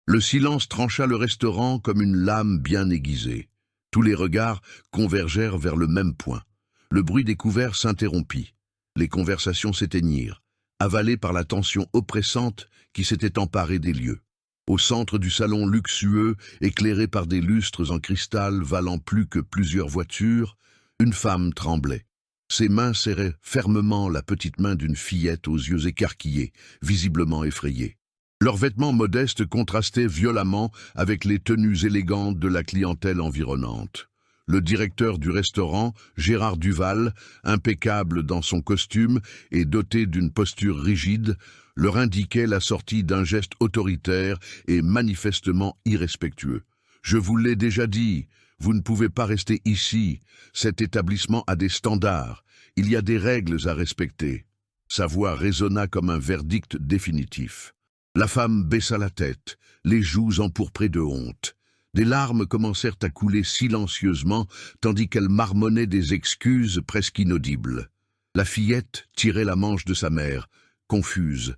Le silence trancha le restaurant comme une lame bien aiguisée. Tous les regards convergèrent vers le même point. Le bruit des couverts s'interrompit. Les conversations s'éteignirent, avalées par la tension oppressante qui s'était emparée des lieux. Au centre du salon luxueux, éclairé par des lustres en cristal valant plus que plusieurs voitures, une femme tremblait. Ses mains serraient fermement la petite main d'une fillette aux yeux écarquillés, visiblement effrayée. Leurs vêtements modestes contrastaient violemment avec les tenues élégantes de la clientèle environnante. Le directeur du restaurant, Gérard Duval, impeccable dans son costume et doté d'une posture rigide, leur indiquait la sortie d'un geste autoritaire et manifestement irrespectueux. « Je vous l'ai déjà dit, vous ne pouvez pas rester ici. Cet établissement a des standards. Il y a des règles à respecter. » Sa voix résonna comme un verdict définitif. La femme baissa la tête, les joues empourprées de honte. Des larmes commencèrent à couler silencieusement, tandis qu'elle marmonnait des excuses presque inaudibles. La fillette tirait la manche de sa mère, confuse,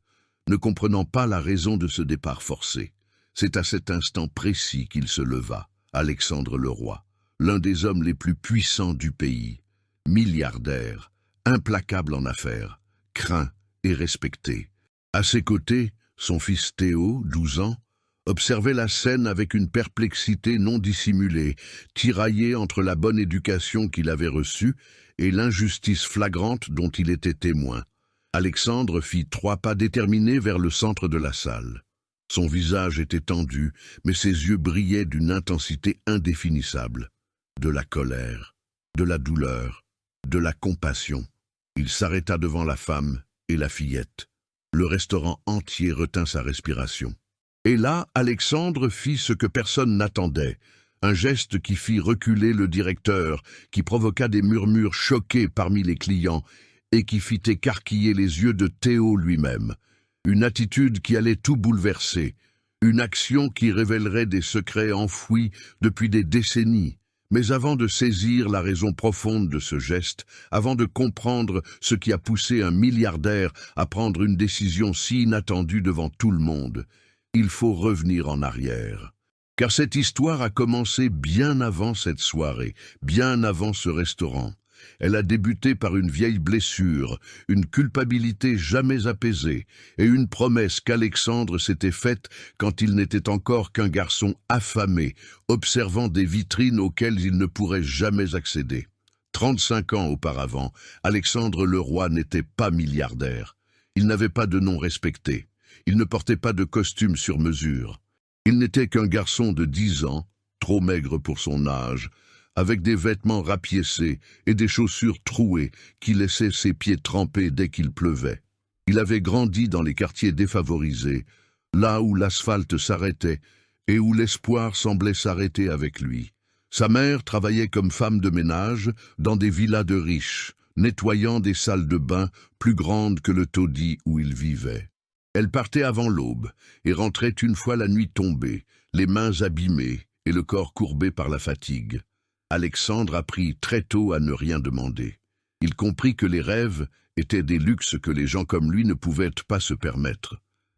ne comprenant pas la raison de ce départ forcé. C'est à cet instant précis qu'il se leva, Alexandre Leroy, l'un des hommes les plus puissants du pays, milliardaire, implacable en affaires, craint et respecté. À ses côtés, son fils Théo, 12 ans, observait la scène avec une perplexité non dissimulée, tiraillé entre la bonne éducation qu'il avait reçue et l'injustice flagrante dont il était témoin. Alexandre fit 3 pas déterminés vers le centre de la salle. Son visage était tendu, mais ses yeux brillaient d'une intensité indéfinissable. De la colère, de la douleur, de la compassion. Il s'arrêta devant la femme et la fillette. Le restaurant entier retint sa respiration. Et là, Alexandre fit ce que personne n'attendait, un geste qui fit reculer le directeur, qui provoqua des murmures choqués parmi les clients et qui fit écarquiller les yeux de Théo lui-même. Une attitude qui allait tout bouleverser, une action qui révélerait des secrets enfouis depuis des décennies. Mais avant de saisir la raison profonde de ce geste, avant de comprendre ce qui a poussé un milliardaire à prendre une décision si inattendue devant tout le monde, il faut revenir en arrière. Car cette histoire a commencé bien avant cette soirée, bien avant ce restaurant. Elle a débuté par une vieille blessure, une culpabilité jamais apaisée, et une promesse qu'Alexandre s'était faite quand il n'était encore qu'un garçon affamé, observant des vitrines auxquelles il ne pourrait jamais accéder. 35 ans auparavant, Alexandre Leroy n'était pas milliardaire. Il n'avait pas de nom respecté. Il ne portait pas de costume sur mesure. Il n'était qu'un garçon de 10 ans, trop maigre pour son âge, avec des vêtements rapiécés et des chaussures trouées qui laissaient ses pieds trempés dès qu'il pleuvait. Il avait grandi dans les quartiers défavorisés, là où l'asphalte s'arrêtait et où l'espoir semblait s'arrêter avec lui. Sa mère travaillait comme femme de ménage dans des villas de riches, nettoyant des salles de bain plus grandes que le taudis où il vivait. Elle partait avant l'aube et rentrait une fois la nuit tombée, les mains abîmées et le corps courbé par la fatigue. Alexandre apprit très tôt à ne rien demander. Il comprit que les rêves étaient des luxes que les gens comme lui ne pouvaient pas se permettre.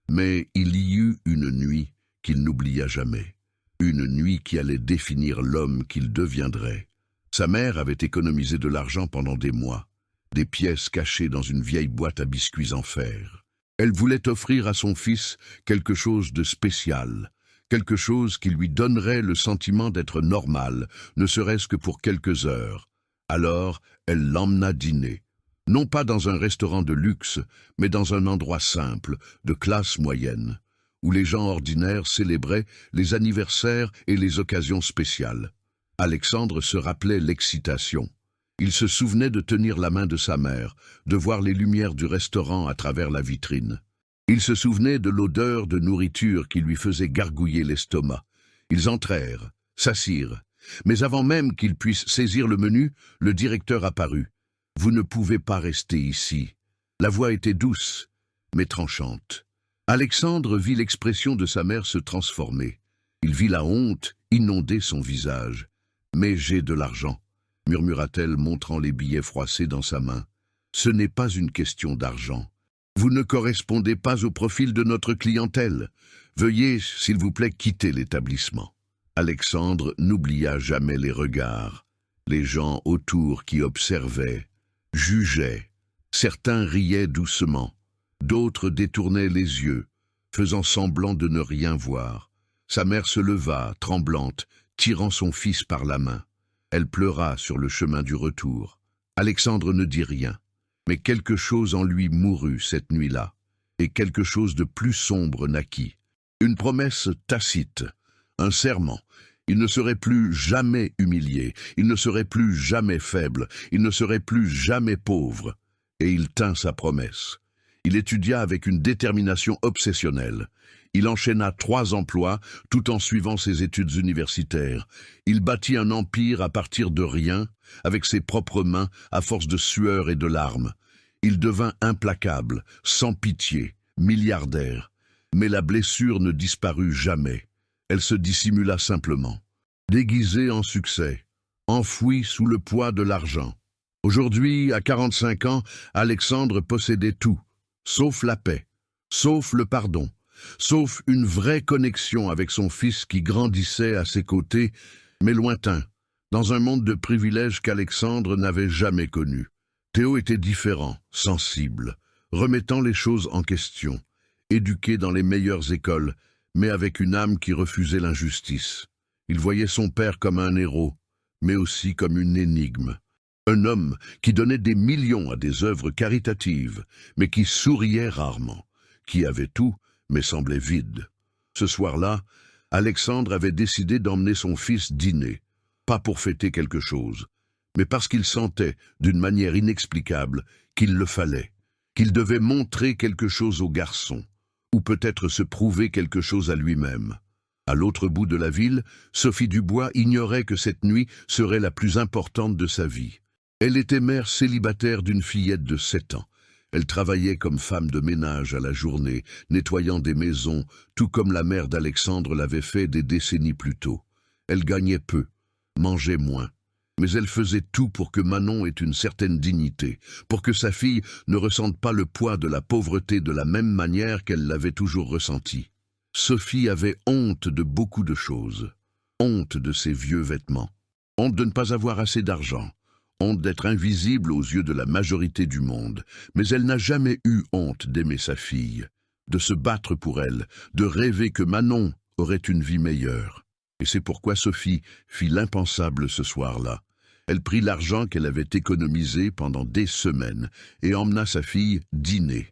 Mais il y eut une nuit qu'il n'oublia jamais. Une nuit qui allait définir l'homme qu'il deviendrait. Sa mère avait économisé de l'argent pendant des mois, des pièces cachées dans une vieille boîte à biscuits en fer. Elle voulait offrir à son fils quelque chose de spécial, quelque chose qui lui donnerait le sentiment d'être normal, ne serait-ce que pour quelques heures. Alors, elle l'emmena dîner. Non pas dans un restaurant de luxe, mais dans un endroit simple, de classe moyenne, où les gens ordinaires célébraient les anniversaires et les occasions spéciales. Alexandre se rappelait l'excitation. Il se souvenait de tenir la main de sa mère, de voir les lumières du restaurant à travers la vitrine. Il se souvenait de l'odeur de nourriture qui lui faisait gargouiller l'estomac. Ils entrèrent, s'assirent. Mais avant même qu'ils puissent saisir le menu, le directeur apparut. « Vous ne pouvez pas rester ici. » La voix était douce, mais tranchante. Alexandre vit l'expression de sa mère se transformer. Il vit la honte inonder son visage. « Mais j'ai de l'argent, » murmura-t-elle, montrant les billets froissés dans sa main. « Ce n'est pas une question d'argent. Vous ne correspondez pas au profil de notre clientèle. Veuillez, s'il vous plaît, quitter l'établissement. » Alexandre n'oublia jamais les regards, les gens autour qui observaient, jugeaient. Certains riaient doucement, d'autres détournaient les yeux, faisant semblant de ne rien voir. Sa mère se leva, tremblante, tirant son fils par la main. Elle pleura sur le chemin du retour. Alexandre ne dit rien, mais quelque chose en lui mourut cette nuit-là, et quelque chose de plus sombre naquit. Une promesse tacite, un serment. Il ne serait plus jamais humilié, il ne serait plus jamais faible, il ne serait plus jamais pauvre. Et il tint sa promesse. Il étudia avec une détermination obsessionnelle. Il enchaîna 3 emplois tout en suivant ses études universitaires. Il bâtit un empire à partir de rien, avec ses propres mains, à force de sueur et de larmes. Il devint implacable, sans pitié, milliardaire. Mais la blessure ne disparut jamais. Elle se dissimula simplement, déguisée en succès, enfouie sous le poids de l'argent. Aujourd'hui, à 45 ans, Alexandre possédait tout, sauf la paix, sauf le pardon, sauf une vraie connexion avec son fils qui grandissait à ses côtés, mais lointain, dans un monde de privilèges qu'Alexandre n'avait jamais connu. Théo était différent, sensible, remettant les choses en question, éduqué dans les meilleures écoles, mais avec une âme qui refusait l'injustice. Il voyait son père comme un héros, mais aussi comme une énigme. Un homme qui donnait des millions à des œuvres caritatives, mais qui souriait rarement, qui avait tout, mais semblait vide. Ce soir-là, Alexandre avait décidé d'emmener son fils dîner, pas pour fêter quelque chose, mais parce qu'il sentait, d'une manière inexplicable, qu'il le fallait, qu'il devait montrer quelque chose au garçon, ou peut-être se prouver quelque chose à lui-même. À l'autre bout de la ville, Sophie Dubois ignorait que cette nuit serait la plus importante de sa vie. Elle était mère célibataire d'une fillette de 7 ans. Elle travaillait comme femme de ménage à la journée, nettoyant des maisons, tout comme la mère d'Alexandre l'avait fait des décennies plus tôt. Elle gagnait peu, mangeait moins. Mais elle faisait tout pour que Manon ait une certaine dignité, pour que sa fille ne ressente pas le poids de la pauvreté de la même manière qu'elle l'avait toujours ressenti. Sophie avait honte de beaucoup de choses. Honte de ses vieux vêtements. Honte de ne pas avoir assez d'argent. Honte d'être invisible aux yeux de la majorité du monde. Mais elle n'a jamais eu honte d'aimer sa fille, de se battre pour elle, de rêver que Manon aurait une vie meilleure. Et c'est pourquoi Sophie fit l'impensable ce soir-là. Elle prit l'argent qu'elle avait économisé pendant des semaines et emmena sa fille dîner,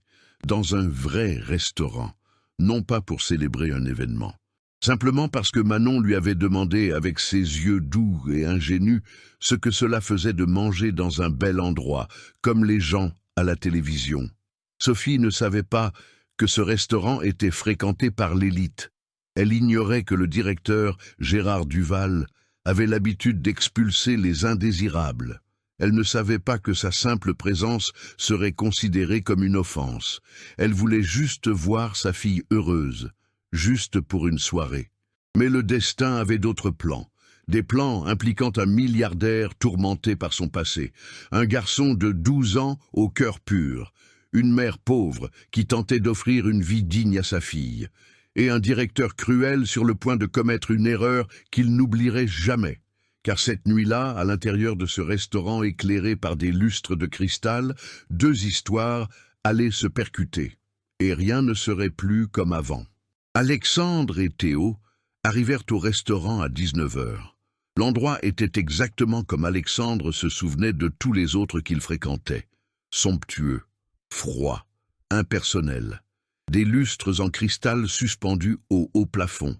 dans un vrai restaurant, non pas pour célébrer un événement. Simplement parce que Manon lui avait demandé avec ses yeux doux et ingénus ce que cela faisait de manger dans un bel endroit, comme les gens à la télévision. Sophie ne savait pas que ce restaurant était fréquenté par l'élite. Elle ignorait que le directeur, Gérard Duval, avait l'habitude d'expulser les indésirables. Elle ne savait pas que sa simple présence serait considérée comme une offense. Elle voulait juste voir sa fille heureuse, juste pour une soirée. Mais le destin avait d'autres plans, des plans impliquant un milliardaire tourmenté par son passé, un garçon de 12 ans au cœur pur, une mère pauvre qui tentait d'offrir une vie digne à sa fille, et un directeur cruel sur le point de commettre une erreur qu'il n'oublierait jamais. Car cette nuit-là, à l'intérieur de ce restaurant éclairé par des lustres de cristal, 2 histoires allaient se percuter, et rien ne serait plus comme avant. Alexandre et Théo arrivèrent au restaurant à 19 h. L'endroit était exactement comme Alexandre se souvenait de tous les autres qu'il fréquentait. Somptueux, froid, impersonnel. Des lustres en cristal suspendus au haut plafond,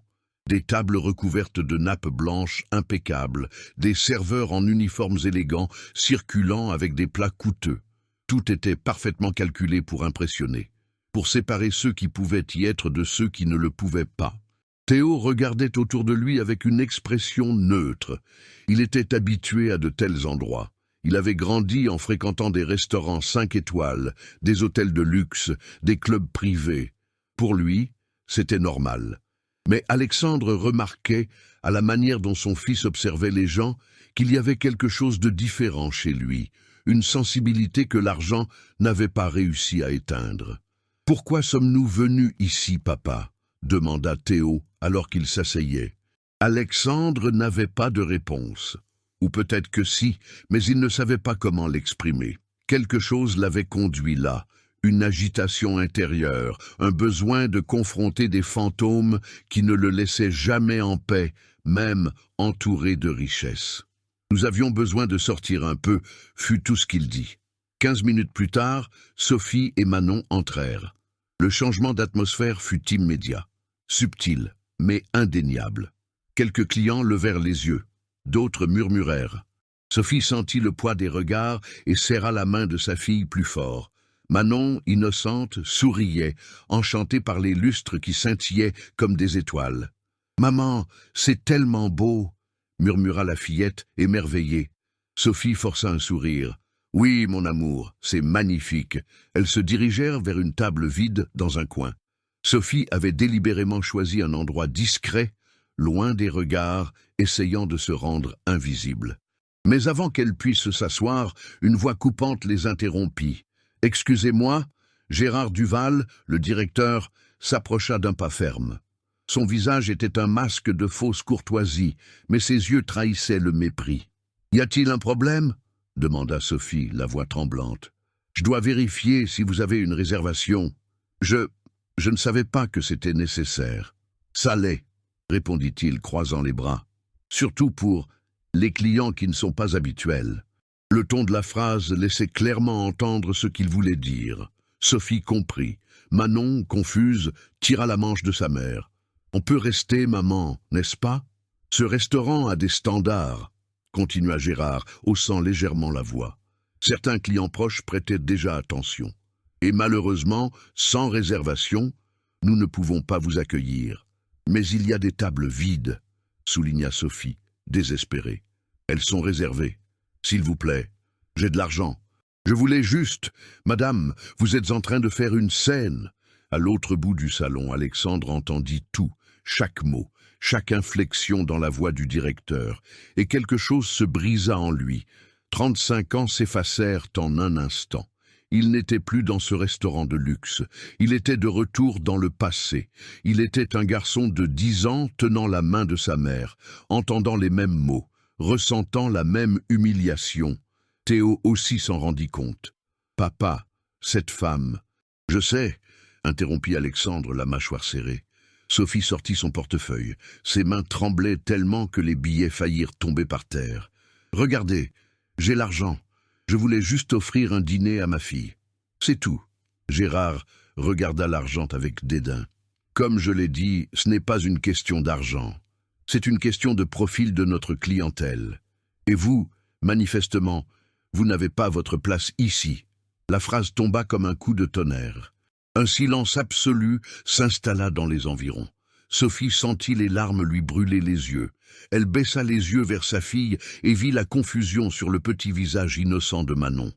des tables recouvertes de nappes blanches impeccables, des serveurs en uniformes élégants circulant avec des plats coûteux. Tout était parfaitement calculé pour impressionner, pour séparer ceux qui pouvaient y être de ceux qui ne le pouvaient pas. Théo regardait autour de lui avec une expression neutre. Il était habitué à de tels endroits. Il avait grandi en fréquentant des restaurants 5 étoiles, des hôtels de luxe, des clubs privés. Pour lui, c'était normal. Mais Alexandre remarquait, à la manière dont son fils observait les gens, qu'il y avait quelque chose de différent chez lui, une sensibilité que l'argent n'avait pas réussi à éteindre. « Pourquoi sommes-nous venus ici, papa » demanda Théo alors qu'il s'asseyait. Alexandre n'avait pas de réponse. Ou peut-être que si, mais il ne savait pas comment l'exprimer. Quelque chose l'avait conduit là, une agitation intérieure, un besoin de confronter des fantômes qui ne le laissaient jamais en paix, même entouré de richesses. Nous avions besoin de sortir un peu, fut tout ce qu'il dit. 15 minutes plus tard, Sophie et Manon entrèrent. Le changement d'atmosphère fut immédiat, subtil, mais indéniable. Quelques clients levèrent les yeux, d'autres murmurèrent. Sophie sentit le poids des regards et serra la main de sa fille plus fort. Manon, innocente, souriait, enchantée par les lustres qui scintillaient comme des étoiles. « Maman, c'est tellement beau !» murmura la fillette, émerveillée. Sophie força un sourire. « Oui, mon amour, c'est magnifique. » Elles se dirigèrent vers une table vide dans un coin. Sophie avait délibérément choisi un endroit discret, loin des regards, essayant de se rendre invisible. Mais avant qu'elle puisse s'asseoir, une voix coupante les interrompit. « Excusez-moi » Gérard Duval, le directeur, s'approcha d'un pas ferme. Son visage était un masque de fausse courtoisie, mais ses yeux trahissaient le mépris. « Y a-t-il un problème » demanda Sophie, la voix tremblante. « Je dois vérifier si vous avez une réservation. Je ne savais pas que c'était nécessaire. »« Ça l'est » répondit-il, croisant les bras. « Surtout pour les clients qui ne sont pas habituels. » Le ton de la phrase laissait clairement entendre ce qu'il voulait dire. Sophie comprit. Manon, confuse, tira la manche de sa mère. « On peut rester, maman, n'est-ce pas ? Ce restaurant a des standards, » continua Gérard, haussant légèrement la voix. Certains clients proches prêtaient déjà attention. Et malheureusement, sans réservation, nous ne pouvons pas vous accueillir. Mais il y a des tables vides, souligna Sophie, désespérée. Elles sont réservées. S'il vous plaît, j'ai de l'argent. Je voulais juste, madame, vous êtes en train de faire une scène. À l'autre bout du salon, Alexandre entendit tout, chaque mot, chaque inflexion dans la voix du directeur, et quelque chose se brisa en lui. 35 ans s'effacèrent en un instant. Il n'était plus dans ce restaurant de luxe. Il était de retour dans le passé. Il était un garçon de 10 ans tenant la main de sa mère, entendant les mêmes mots, ressentant la même humiliation. Théo aussi s'en rendit compte. « Papa, cette femme... »« Je sais, » interrompit Alexandre, la mâchoire serrée. Sophie sortit son portefeuille. Ses mains tremblaient tellement que les billets faillirent tomber par terre. « Regardez, j'ai l'argent. Je voulais juste offrir un dîner à ma fille. C'est tout. » Gérard regarda l'argent avec dédain. « Comme je l'ai dit, ce n'est pas une question d'argent. C'est une question de profil de notre clientèle. Et vous, manifestement, vous n'avez pas votre place ici. » La phrase tomba comme un coup de tonnerre. Un silence absolu s'installa dans les environs. Sophie sentit les larmes lui brûler les yeux. Elle baissa les yeux vers sa fille et vit la confusion sur le petit visage innocent de Manon.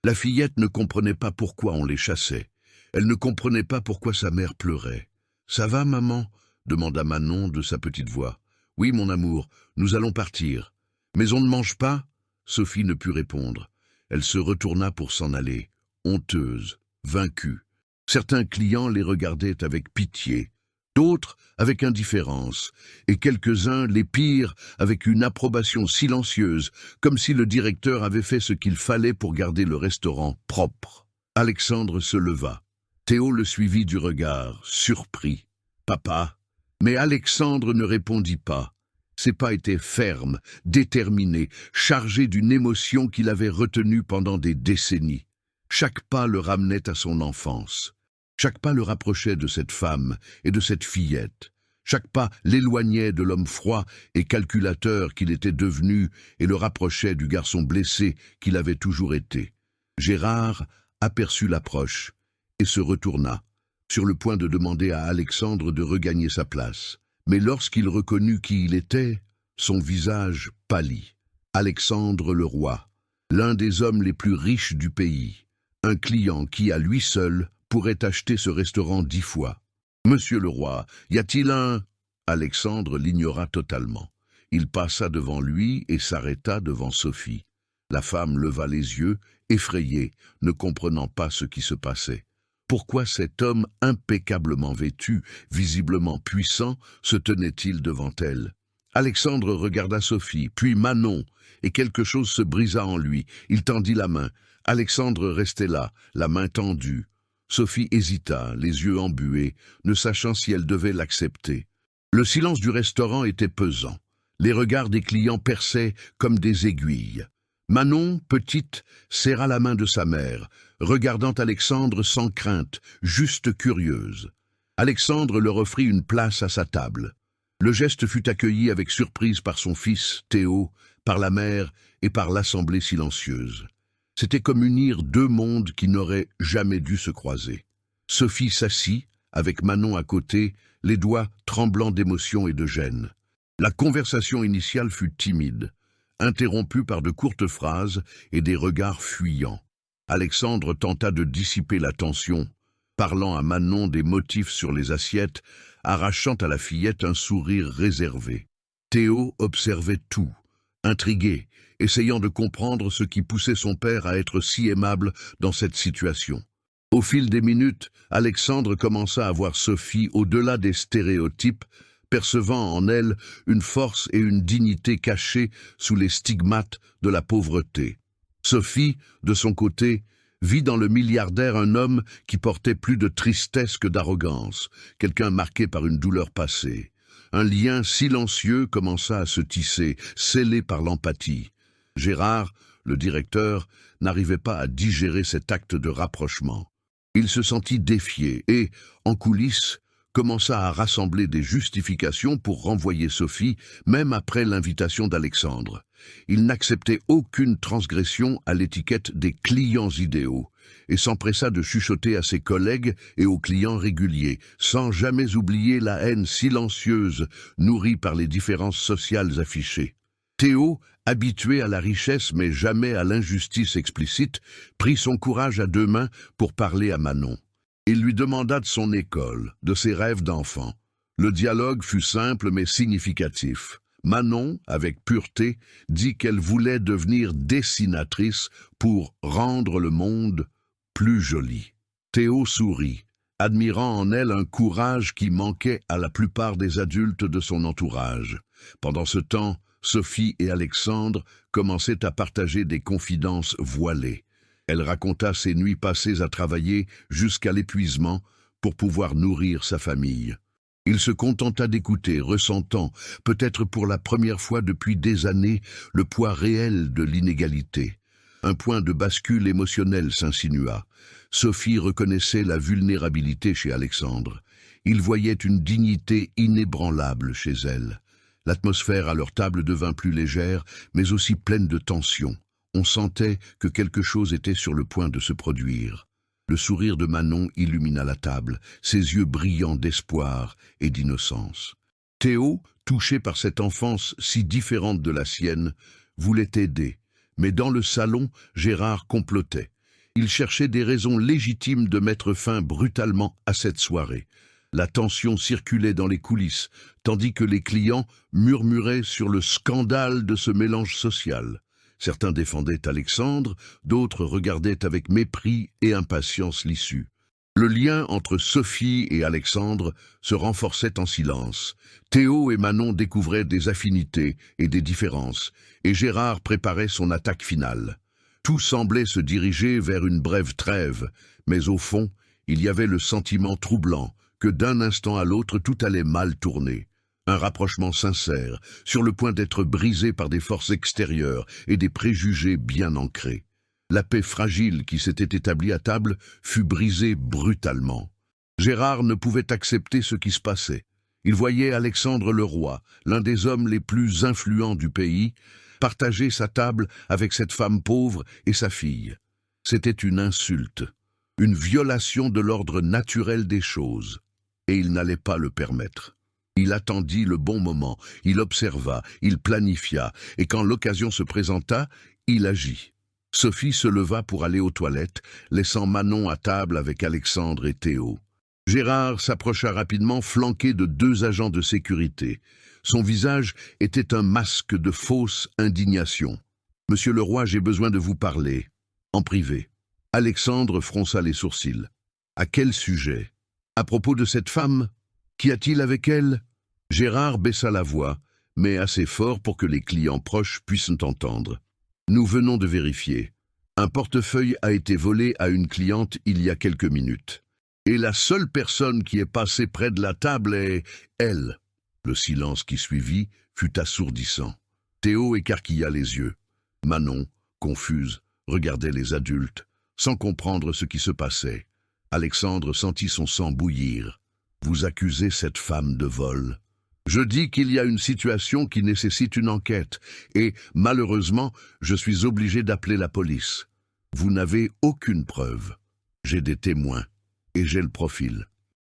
La fillette ne comprenait pas pourquoi on les chassait. Elle ne comprenait pas pourquoi sa mère pleurait. « Ça va, maman » demanda Manon de sa petite voix. « Oui, mon amour, nous allons partir. »« Mais on ne mange pas ?» Sophie ne put répondre. Elle se retourna pour s'en aller, honteuse, vaincue. Certains clients les regardaient avec pitié, d'autres avec indifférence, et quelques-uns, les pires, avec une approbation silencieuse, comme si le directeur avait fait ce qu'il fallait pour garder le restaurant propre. Alexandre se leva. Théo le suivit du regard, surpris. « Papa ?» Mais Alexandre ne répondit pas. Ses pas étaient fermes, déterminés, chargés d'une émotion qu'il avait retenue pendant des décennies. Chaque pas le ramenait à son enfance. Chaque pas le rapprochait de cette femme et de cette fillette. Chaque pas l'éloignait de l'homme froid et calculateur qu'il était devenu et le rapprochait du garçon blessé qu'il avait toujours été. Gérard aperçut l'approche et se retourna, sur le point de demander à Alexandre de regagner sa place. Mais lorsqu'il reconnut qui il était, son visage pâlit. Alexandre le roi, l'un des hommes les plus riches du pays, un client qui, à lui seul, pourrait acheter ce restaurant 10 fois. « Monsieur le roi, y a-t-il un... » Alexandre l'ignora totalement. Il passa devant lui et s'arrêta devant Sophie. La femme leva les yeux, effrayée, ne comprenant pas ce qui se passait. Pourquoi cet homme impeccablement vêtu, visiblement puissant, se tenait-il devant elle? Alexandre regarda Sophie, puis Manon, et quelque chose se brisa en lui. Il tendit la main. Alexandre restait là, la main tendue. Sophie hésita, les yeux embués, ne sachant si elle devait l'accepter. Le silence du restaurant était pesant. Les regards des clients perçaient comme des aiguilles. Manon, petite, serra la main de sa mère, regardant Alexandre sans crainte, juste curieuse. Alexandre leur offrit une place à sa table. Le geste fut accueilli avec surprise par son fils, Théo, par la mère et par l'assemblée silencieuse. C'était comme unir deux mondes qui n'auraient jamais dû se croiser. Sophie s'assit, avec Manon à côté, les doigts tremblants d'émotion et de gêne. La conversation initiale fut timide, interrompue par de courtes phrases et des regards fuyants. Alexandre tenta de dissiper la tension, parlant à Manon des motifs sur les assiettes, arrachant à la fillette un sourire réservé. Théo observait tout, intrigué, essayant de comprendre ce qui poussait son père à être si aimable dans cette situation. Au fil des minutes, Alexandre commença à voir Sophie au-delà des stéréotypes, percevant en elle une force et une dignité cachées sous les stigmates de la pauvreté. Sophie, de son côté, vit dans le milliardaire un homme qui portait plus de tristesse que d'arrogance, quelqu'un marqué par une douleur passée. Un lien silencieux commença à se tisser, scellé par l'empathie. Gérard, le directeur, n'arrivait pas à digérer cet acte de rapprochement. Il se sentit défié et, en coulisses, commença à rassembler des justifications pour renvoyer Sophie, même après l'invitation d'Alexandre. Il n'acceptait aucune transgression à l'étiquette des clients idéaux et s'empressa de chuchoter à ses collègues et aux clients réguliers, sans jamais oublier la haine silencieuse nourrie par les différences sociales affichées. Théo, habitué à la richesse mais jamais à l'injustice explicite, prit son courage à deux mains pour parler à Manon. Il lui demanda de son école, de ses rêves d'enfant. Le dialogue fut simple mais significatif. Manon, avec pureté, dit qu'elle voulait devenir dessinatrice pour rendre le monde plus joli. Théo sourit, admirant en elle un courage qui manquait à la plupart des adultes de son entourage. Pendant ce temps, Sophie et Alexandre commençaient à partager des confidences voilées. Elle raconta ses nuits passées à travailler jusqu'à l'épuisement pour pouvoir nourrir sa famille. Il se contenta d'écouter, ressentant, peut-être pour la première fois depuis des années, le poids réel de l'inégalité. Un point de bascule émotionnel s'insinua. Sophie reconnaissait la vulnérabilité chez Alexandre. Il voyait une dignité inébranlable chez elle. L'atmosphère à leur table devint plus légère, mais aussi pleine de tension. On sentait que quelque chose était sur le point de se produire. Le sourire de Manon illumina la table, ses yeux brillants d'espoir et d'innocence. Théo, touché par cette enfance si différente de la sienne, voulait aider, mais dans le salon, Gérard complotait. Il cherchait des raisons légitimes de mettre fin brutalement à cette soirée. La tension circulait dans les coulisses, tandis que les clients murmuraient sur le scandale de ce mélange social. Certains défendaient Alexandre, d'autres regardaient avec mépris et impatience l'issue. Le lien entre Sophie et Alexandre se renforçait en silence. Théo et Manon découvraient des affinités et des différences, et Gérard préparait son attaque finale. Tout semblait se diriger vers une brève trêve, mais au fond, il y avait le sentiment troublant que d'un instant à l'autre tout allait mal tourner. Un rapprochement sincère, sur le point d'être brisé par des forces extérieures et des préjugés bien ancrés. La paix fragile qui s'était établie à table fut brisée brutalement. Gérard ne pouvait accepter ce qui se passait. Il voyait Alexandre le roi, l'un des hommes les plus influents du pays, partager sa table avec cette femme pauvre et sa fille. C'était une insulte, une violation de l'ordre naturel des choses, et il n'allait pas le permettre. Il attendit le bon moment, il observa, il planifia, et quand l'occasion se présenta, il agit. Sophie se leva pour aller aux toilettes, laissant Manon à table avec Alexandre et Théo. Gérard s'approcha rapidement, flanqué de 2 agents de sécurité. Son visage était un masque de fausse indignation. « Monsieur le roi, j'ai besoin de vous parler. » En privé. Alexandre fronça les sourcils. À quel sujet? À propos de cette femme? Qu'y a-t-il avec elle? Gérard baissa la voix, mais assez fort pour que les clients proches puissent entendre. Nous venons de vérifier. Un portefeuille a été volé à une cliente il y a quelques minutes. Et la seule personne qui est passée près de la table est elle. Le silence qui suivit fut assourdissant. Théo écarquilla les yeux. Manon, confuse, regardait les adultes, sans comprendre ce qui se passait. Alexandre sentit son sang bouillir. « Vous accusez cette femme de vol. Je dis qu'il y a une situation qui nécessite une enquête, et, malheureusement, je suis obligé d'appeler la police. Vous n'avez aucune preuve. J'ai des témoins, et j'ai le profil.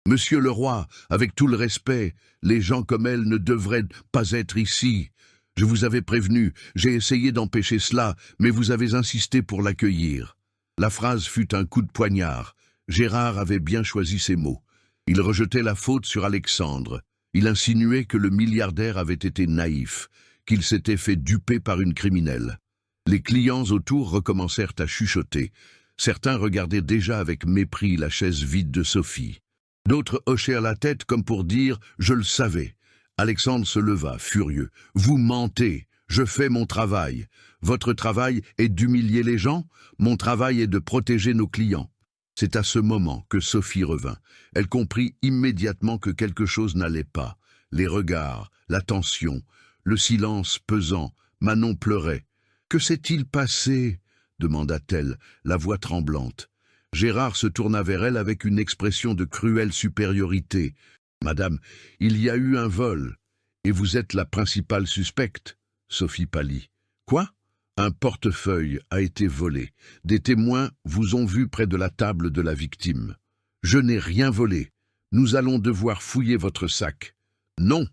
Monsieur le roi, avec tout le respect, les gens comme elle ne devraient pas être ici. Je vous avais prévenu, j'ai essayé d'empêcher cela, mais vous avez insisté pour l'accueillir. » La phrase fut un coup de poignard. Gérard avait bien choisi ses mots. Il rejetait la faute sur Alexandre. Il insinuait que le milliardaire avait été naïf, qu'il s'était fait duper par une criminelle. Les clients autour recommencèrent à chuchoter. Certains regardaient déjà avec mépris la chaise vide de Sophie. D'autres hochèrent la tête comme pour dire « je le savais ». Alexandre se leva, furieux. « Vous mentez, je fais mon travail. Votre travail est d'humilier les gens, mon travail est de protéger nos clients. » C'est à ce moment que Sophie revint. Elle comprit immédiatement que quelque chose n'allait pas. Les regards, la tension, le silence pesant. Manon pleurait. « Que s'est-il passé ?» demanda-t-elle, la voix tremblante. Gérard se tourna vers elle avec une expression de cruelle supériorité. « Madame, il y a eu un vol, et vous êtes la principale suspecte. » Sophie pâlit. « Quoi ? Un portefeuille a été volé. Des témoins vous ont vu près de la table de la victime. Je n'ai rien volé. Nous allons devoir fouiller votre sac. » « Non,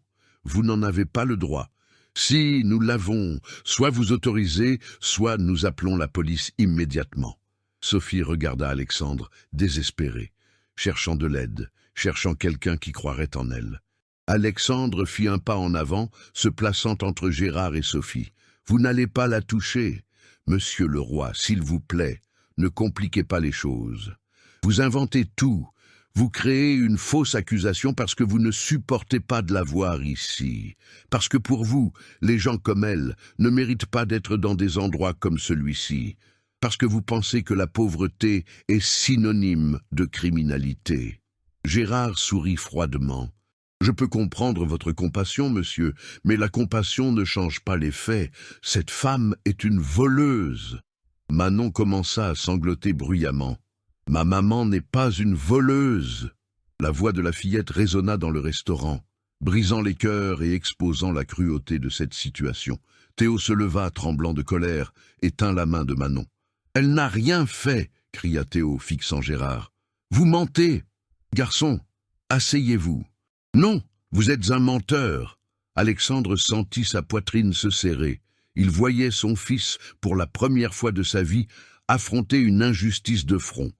vous n'en avez pas le droit. Si nous l'avons, soit vous autorisez, soit nous appelons la police immédiatement. » Sophie regarda Alexandre, désespérée, cherchant de l'aide, cherchant quelqu'un qui croirait en elle. Alexandre fit un pas en avant, se plaçant entre Gérard et Sophie. « Vous n'allez pas la toucher. Monsieur le roi, s'il vous plaît, ne compliquez pas les choses. Vous inventez tout. Vous créez une fausse accusation parce que vous ne supportez pas de la voir ici. Parce que pour vous, les gens comme elle ne méritent pas d'être dans des endroits comme celui-ci. Parce que vous pensez que la pauvreté est synonyme de criminalité. » Gérard sourit froidement. « Je peux comprendre votre compassion, monsieur, mais la compassion ne change pas les faits. Cette femme est une voleuse. » Manon commença à sangloter bruyamment. « Ma maman n'est pas une voleuse. » La voix de la fillette résonna dans le restaurant, brisant les cœurs et exposant la cruauté de cette situation. Théo se leva, tremblant de colère, et tint la main de Manon. « Elle n'a rien fait !» cria Théo, fixant Gérard. « Vous mentez ! Garçon, asseyez-vous. »« Non, vous êtes un menteur !» Alexandre sentit sa poitrine se serrer. Il voyait son fils, pour la première fois de sa vie, affronter une injustice de front.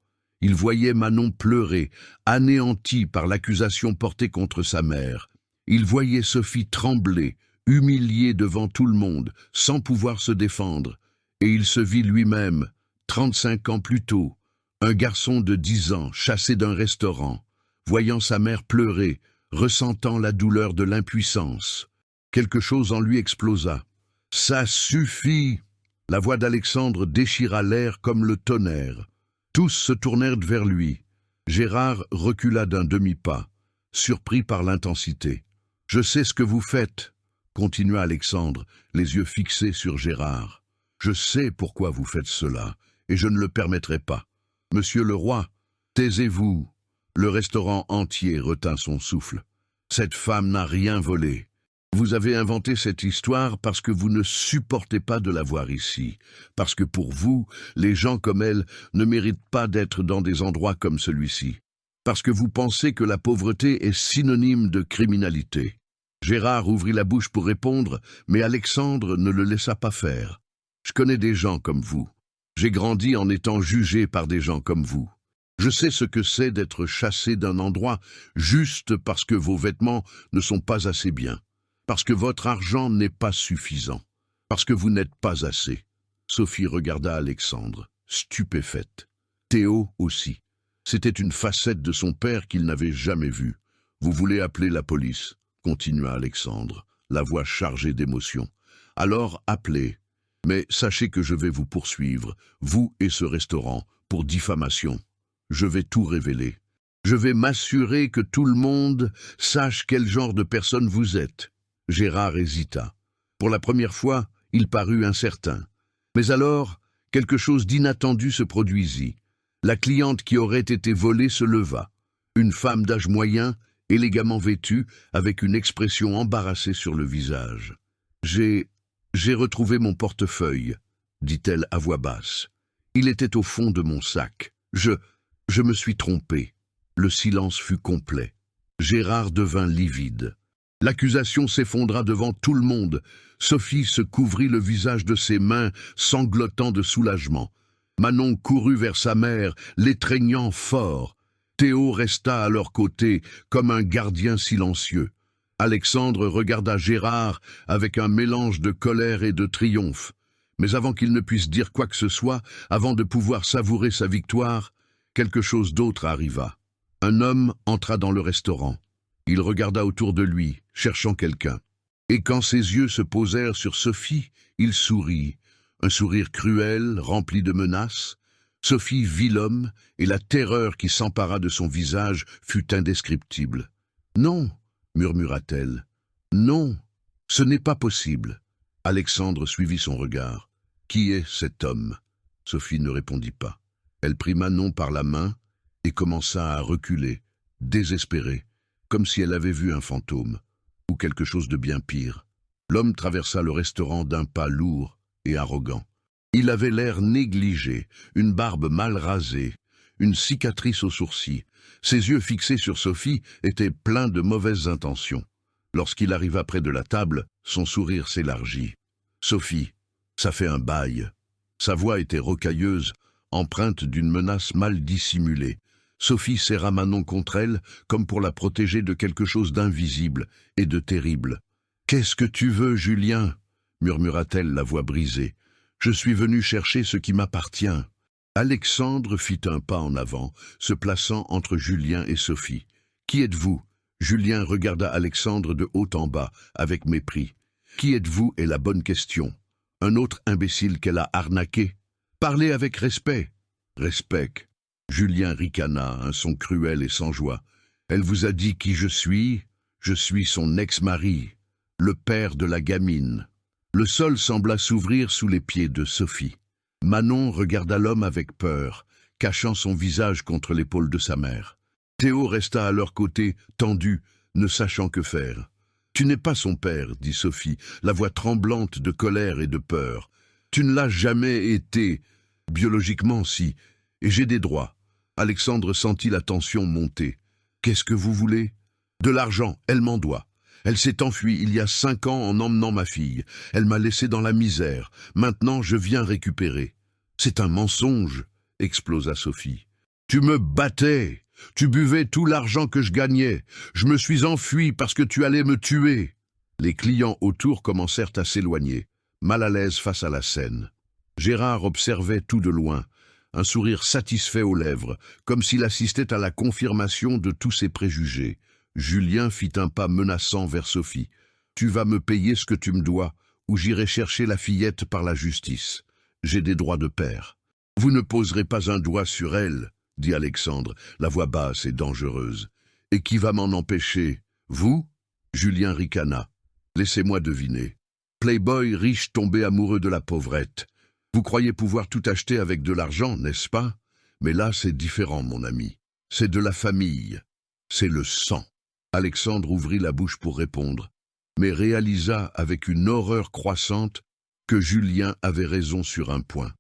Il voyait Manon pleurer, anéantie par l'accusation portée contre sa mère. Il voyait Sophie trembler, humiliée devant tout le monde, sans pouvoir se défendre. Et il se vit lui-même, 35 ans plus tôt, un garçon de 10 ans, chassé d'un restaurant, voyant sa mère pleurer, ressentant la douleur de l'impuissance. Quelque chose en lui explosa. « Ça suffit !» La voix d'Alexandre déchira l'air comme le tonnerre. Tous se tournèrent vers lui. Gérard recula d'un demi-pas, surpris par l'intensité. « Je sais ce que vous faites », continua Alexandre, les yeux fixés sur Gérard. « Je sais pourquoi vous faites cela, et je ne le permettrai pas. Monsieur le roi, taisez-vous. » Le restaurant entier retint son souffle. « Cette femme n'a rien volé. Vous avez inventé cette histoire parce que vous ne supportez pas de la voir ici, parce que pour vous, les gens comme elle ne méritent pas d'être dans des endroits comme celui-ci, parce que vous pensez que la pauvreté est synonyme de criminalité. » Gérard ouvrit la bouche pour répondre, mais Alexandre ne le laissa pas faire. « Je connais des gens comme vous. J'ai grandi en étant jugé par des gens comme vous. Je sais ce que c'est d'être chassé d'un endroit juste parce que vos vêtements ne sont pas assez bien. Parce que votre argent n'est pas suffisant, parce que vous n'êtes pas assez. » Sophie regarda Alexandre, stupéfaite. Théo aussi. C'était une facette de son père qu'il n'avait jamais vue. « Vous voulez appeler la police ?» continua Alexandre, la voix chargée d'émotion. « Alors appelez. Mais sachez que je vais vous poursuivre, vous et ce restaurant, pour diffamation. Je vais tout révéler. Je vais m'assurer que tout le monde sache quel genre de personne vous êtes. » Gérard hésita. Pour la première fois, il parut incertain. Mais alors, quelque chose d'inattendu se produisit. La cliente qui aurait été volée se leva. Une femme d'âge moyen, élégamment vêtue, avec une expression embarrassée sur le visage. « J'ai retrouvé mon portefeuille, » dit-elle à voix basse. « Il était au fond de mon sac. Je me suis trompée. » Le silence fut complet. Gérard devint livide. L'accusation s'effondra devant tout le monde. Sophie se couvrit le visage de ses mains, sanglotant de soulagement. Manon courut vers sa mère, l'étreignant fort. Théo resta à leur côté, comme un gardien silencieux. Alexandre regarda Gérard avec un mélange de colère et de triomphe. Mais avant qu'il ne puisse dire quoi que ce soit, avant de pouvoir savourer sa victoire, quelque chose d'autre arriva. Un homme entra dans le restaurant. Il regarda autour de lui, cherchant quelqu'un. Et quand ses yeux se posèrent sur Sophie, il sourit. Un sourire cruel, rempli de menaces. Sophie vit l'homme, et la terreur qui s'empara de son visage fut indescriptible. « Non !» murmura-t-elle. « Non, ce n'est pas possible. » Alexandre suivit son regard. « Qui est cet homme ?» Sophie ne répondit pas. Elle prit Manon par la main et commença à reculer, désespérée, comme si elle avait vu un fantôme, ou quelque chose de bien pire. L'homme traversa le restaurant d'un pas lourd et arrogant. Il avait l'air négligé, une barbe mal rasée, une cicatrice au sourcil. Ses yeux fixés sur Sophie étaient pleins de mauvaises intentions. Lorsqu'il arriva près de la table, son sourire s'élargit. « Sophie, ça fait un bail. » Sa voix était rocailleuse, empreinte d'une menace mal dissimulée. Sophie serra Manon contre elle, comme pour la protéger de quelque chose d'invisible et de terrible. « Qu'est-ce que tu veux, Julien ?» murmura-t-elle, la voix brisée. « Je suis venue chercher ce qui m'appartient. » Alexandre fit un pas en avant, se plaçant entre Julien et Sophie. « Qui êtes-vous » Julien regarda Alexandre de haut en bas, avec mépris. « Qui êtes-vous » est la bonne question. Un autre imbécile qu'elle a arnaqué. Parlez avec respect. Respect. Julien ricana, un son cruel et sans joie. Elle vous a dit qui je suis son ex-mari, le père de la gamine. Le sol sembla s'ouvrir sous les pieds de Sophie. Manon regarda l'homme avec peur, cachant son visage contre l'épaule de sa mère. Théo resta à leur côté, tendu, ne sachant que faire. « Tu n'es pas son père, » dit Sophie, la voix tremblante de colère et de peur. « Tu ne l'as jamais été. Biologiquement, si. Et j'ai des droits. » Alexandre sentit la tension monter. « Qu'est-ce que vous voulez ?»« De l'argent, elle m'en doit. Elle s'est enfuie il y a 5 ans en emmenant ma fille. Elle m'a laissé dans la misère. Maintenant, je viens récupérer. »« C'est un mensonge !» explosa Sophie. « Tu me battais. Tu buvais tout l'argent que je gagnais. Je me suis enfui parce que tu allais me tuer. » Les clients autour commencèrent à s'éloigner, mal à l'aise face à la scène. Gérard observait tout de loin, un sourire satisfait aux lèvres, comme s'il assistait à la confirmation de tous ses préjugés. Julien fit un pas menaçant vers Sophie. « Tu vas me payer ce que tu me dois, ou j'irai chercher la fillette par la justice. J'ai des droits de père. »« Vous ne poserez pas un doigt sur elle, » dit Alexandre, la voix basse et dangereuse. « Et qui va m'en empêcher? Vous ?» Julien ricana. « Laissez-moi deviner. Playboy riche tombé amoureux de la pauvrette. Vous croyez pouvoir tout acheter avec de l'argent, n'est-ce pas? Mais là, c'est différent, mon ami. C'est de la famille. C'est le sang. » Alexandre ouvrit la bouche pour répondre, mais réalisa avec une horreur croissante que Julien avait raison sur un point.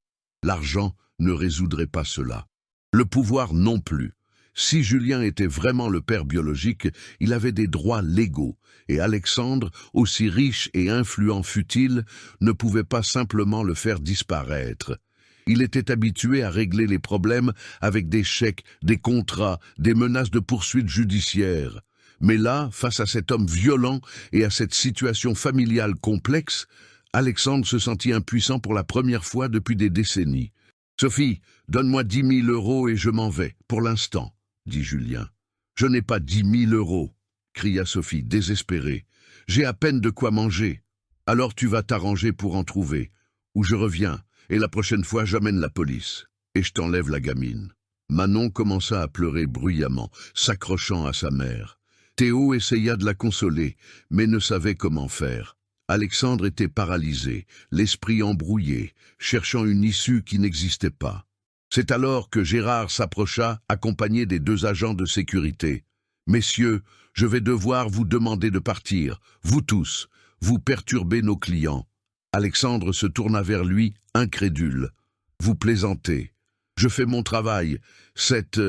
L'argent ne résoudrait pas cela. Le pouvoir non plus. Si Julien était vraiment le père biologique, il avait des droits légaux, et Alexandre, aussi riche et influent fût-il, ne pouvait pas simplement le faire disparaître. Il était habitué à régler les problèmes avec des chèques, des contrats, des menaces de poursuites judiciaires. Mais là, face à cet homme violent et à cette situation familiale complexe, Alexandre se sentit impuissant pour la première fois depuis des décennies. Sophie, donne-moi 10 000 € et je m'en vais, pour l'instant, dit Julien. Je n'ai pas 10 000 €, cria Sophie, désespérée. J'ai à peine de quoi manger. Alors tu vas t'arranger pour en trouver. Ou je reviens, et la prochaine fois j'amène la police. Et je t'enlève la gamine. Manon commença à pleurer bruyamment, s'accrochant à sa mère. Théo essaya de la consoler, mais ne savait comment faire. Alexandre était paralysé, l'esprit embrouillé, cherchant une issue qui n'existait pas. C'est alors que Gérard s'approcha, accompagné des 2 agents de sécurité. « Messieurs, je vais devoir vous demander de partir, vous tous, vous perturbez nos clients. » Alexandre se tourna vers lui, incrédule. « Vous plaisantez. Je fais mon travail. Cette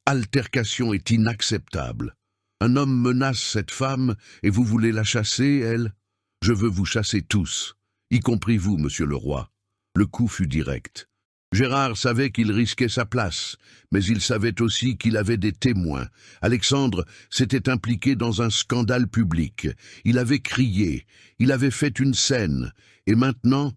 altercation est inacceptable. Un homme menace cette femme et vous voulez la chasser, elle ? Je veux vous chasser tous, y compris vous, monsieur le roi. » Le coup fut direct. Gérard savait qu'il risquait sa place, mais il savait aussi qu'il avait des témoins. Alexandre s'était impliqué dans un scandale public. Il avait crié, il avait fait une scène, et maintenant,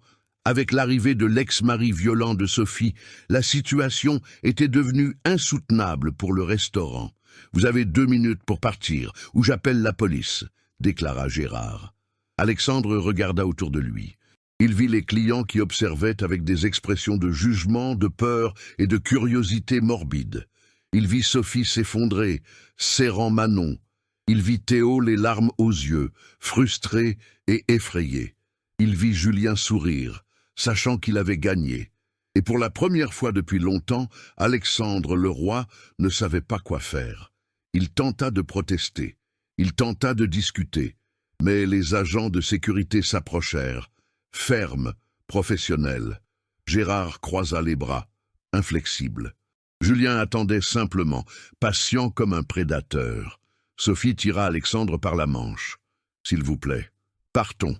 avec l'arrivée de l'ex-mari violent de Sophie, la situation était devenue insoutenable pour le restaurant. « Vous avez 2 minutes pour partir, ou j'appelle la police », déclara Gérard. Alexandre regarda autour de lui. Il vit les clients qui observaient avec des expressions de jugement, de peur et de curiosité morbide. Il vit Sophie s'effondrer, serrant Manon. Il vit Théo les larmes aux yeux, frustré et effrayé. Il vit Julien sourire, sachant qu'il avait gagné. Et pour la première fois depuis longtemps, Alexandre le roi ne savait pas quoi faire. Il tenta de protester, il tenta de discuter, mais les agents de sécurité s'approchèrent, fermes, professionnels. Gérard croisa les bras, inflexible. Julien attendait simplement, patient comme un prédateur. Sophie tira Alexandre par la manche. « S'il vous plaît, partons.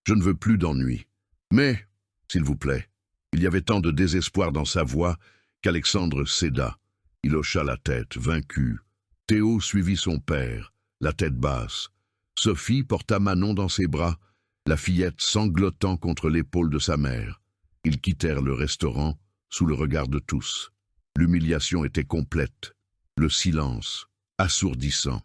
Je ne veux plus d'ennui. Mais, s'il vous plaît. » Il y avait tant de désespoir dans sa voix qu'Alexandre céda. Il hocha la tête, vaincu. Théo suivit son père, la tête basse. Sophie porta Manon dans ses bras, la fillette sanglotant contre l'épaule de sa mère. Ils quittèrent le restaurant sous le regard de tous. L'humiliation était complète, le silence assourdissant.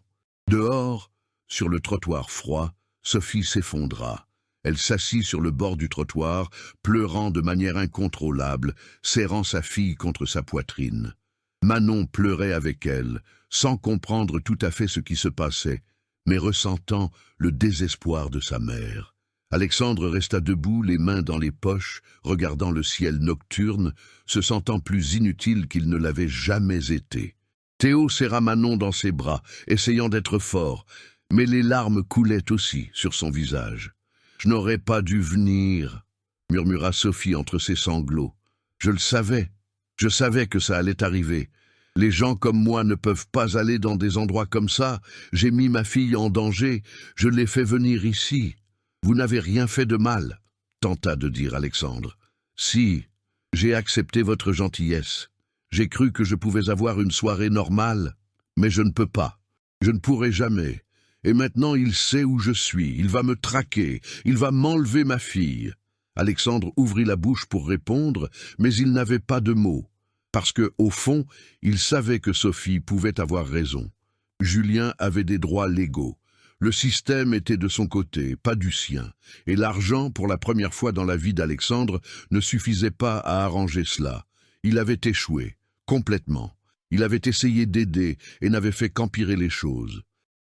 Dehors, sur le trottoir froid, Sophie s'effondra. Elle s'assit sur le bord du trottoir, pleurant de manière incontrôlable, serrant sa fille contre sa poitrine. Manon pleurait avec elle, sans comprendre tout à fait ce qui se passait, mais ressentant le désespoir de sa mère. Alexandre resta debout, les mains dans les poches, regardant le ciel nocturne, se sentant plus inutile qu'il ne l'avait jamais été. Théo serra Manon dans ses bras, essayant d'être fort, mais les larmes coulaient aussi sur son visage. « Je n'aurais pas dû venir », murmura Sophie entre ses sanglots. « Je savais que ça allait arriver. Les gens comme moi ne peuvent pas aller dans des endroits comme ça. J'ai mis ma fille en danger, je l'ai fait venir ici. Vous n'avez rien fait de mal, » tenta de dire Alexandre. « Si, j'ai accepté votre gentillesse. J'ai cru que je pouvais avoir une soirée normale, mais je ne peux pas. Je ne pourrai jamais. Et maintenant il sait où je suis, il va me traquer, il va m'enlever ma fille. » Alexandre ouvrit la bouche pour répondre, mais il n'avait pas de mots, parce que, au fond, il savait que Sophie pouvait avoir raison. Julien avait des droits légaux. Le système était de son côté, pas du sien, et l'argent, pour la première fois dans la vie d'Alexandre, ne suffisait pas à arranger cela. Il avait échoué, complètement. Il avait essayé d'aider et n'avait fait qu'empirer les choses.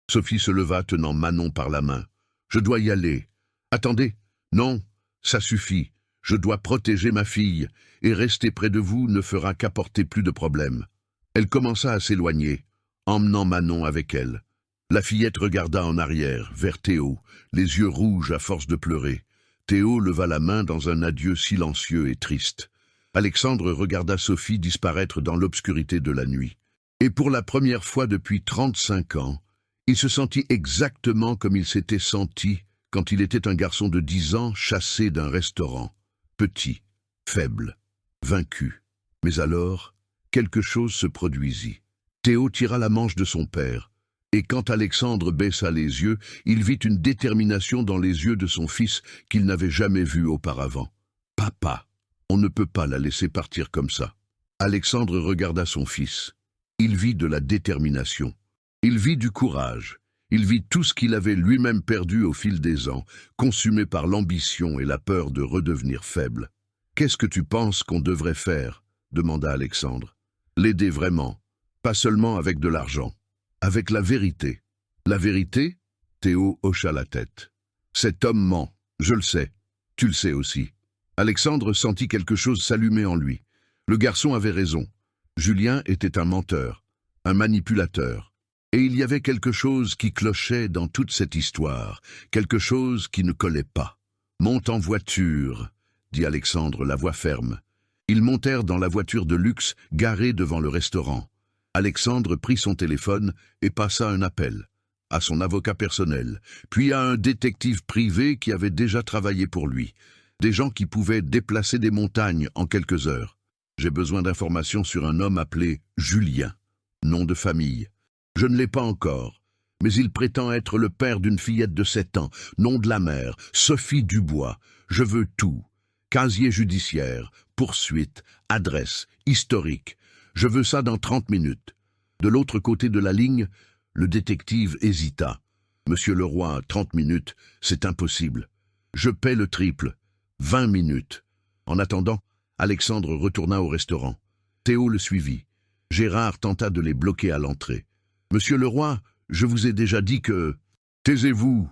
Sophie se leva tenant Manon par la main. « Je dois y aller. »« Attendez, non, ça suffit. Je dois protéger ma fille, et rester près de vous ne fera qu'apporter plus de problèmes. » Elle commença à s'éloigner, emmenant Manon avec elle. La fillette regarda en arrière, vers Théo, les yeux rouges à force de pleurer. Théo leva la main dans un adieu silencieux et triste. Alexandre regarda Sophie disparaître dans l'obscurité de la nuit. Et pour la première fois depuis 35 ans, il se sentit exactement comme il s'était senti quand il était un garçon de 10 ans chassé d'un restaurant. Petit, faible, vaincu. Mais alors, quelque chose se produisit. Théo tira la manche de son père. Et quand Alexandre baissa les yeux, il vit une détermination dans les yeux de son fils qu'il n'avait jamais vue auparavant. « Papa !» On ne peut pas la laisser partir comme ça. Alexandre regarda son fils. Il vit de la détermination. Il vit du courage. Il vit tout ce qu'il avait lui-même perdu au fil des ans, consumé par l'ambition et la peur de redevenir faible. « Qu'est-ce que tu penses qu'on devrait faire ?» demanda Alexandre. « L'aider vraiment, pas seulement avec de l'argent, avec la vérité. » « La vérité ?» Théo hocha la tête. « Cet homme ment, je le sais. Tu le sais aussi. » Alexandre sentit quelque chose s'allumer en lui. Le garçon avait raison. Julien était un menteur, un manipulateur. Et il y avait quelque chose qui clochait dans toute cette histoire, quelque chose qui ne collait pas. « Monte en voiture », dit Alexandre, la voix ferme. Ils montèrent dans la voiture de luxe garée devant le restaurant. Alexandre prit son téléphone et passa un appel à son avocat personnel, puis à un détective privé qui avait déjà travaillé pour lui. Des gens qui pouvaient déplacer des montagnes en quelques heures. « J'ai besoin d'informations sur un homme appelé Julien. Nom de famille. Je ne l'ai pas encore, mais il prétend être le père d'une fillette de 7 ans. Nom de la mère, Sophie Dubois. Je veux tout. Casier judiciaire, poursuite, adresse, historique. Je veux ça dans 30 minutes. » De l'autre côté de la ligne, le détective hésita. « Monsieur Leroy, 30 minutes, c'est impossible. Je paie le triple. 20 minutes. » En attendant, Alexandre retourna au restaurant. Théo le suivit. Gérard tenta de les bloquer à l'entrée. « Monsieur Leroy, je vous ai déjà dit que... » « Taisez-vous !»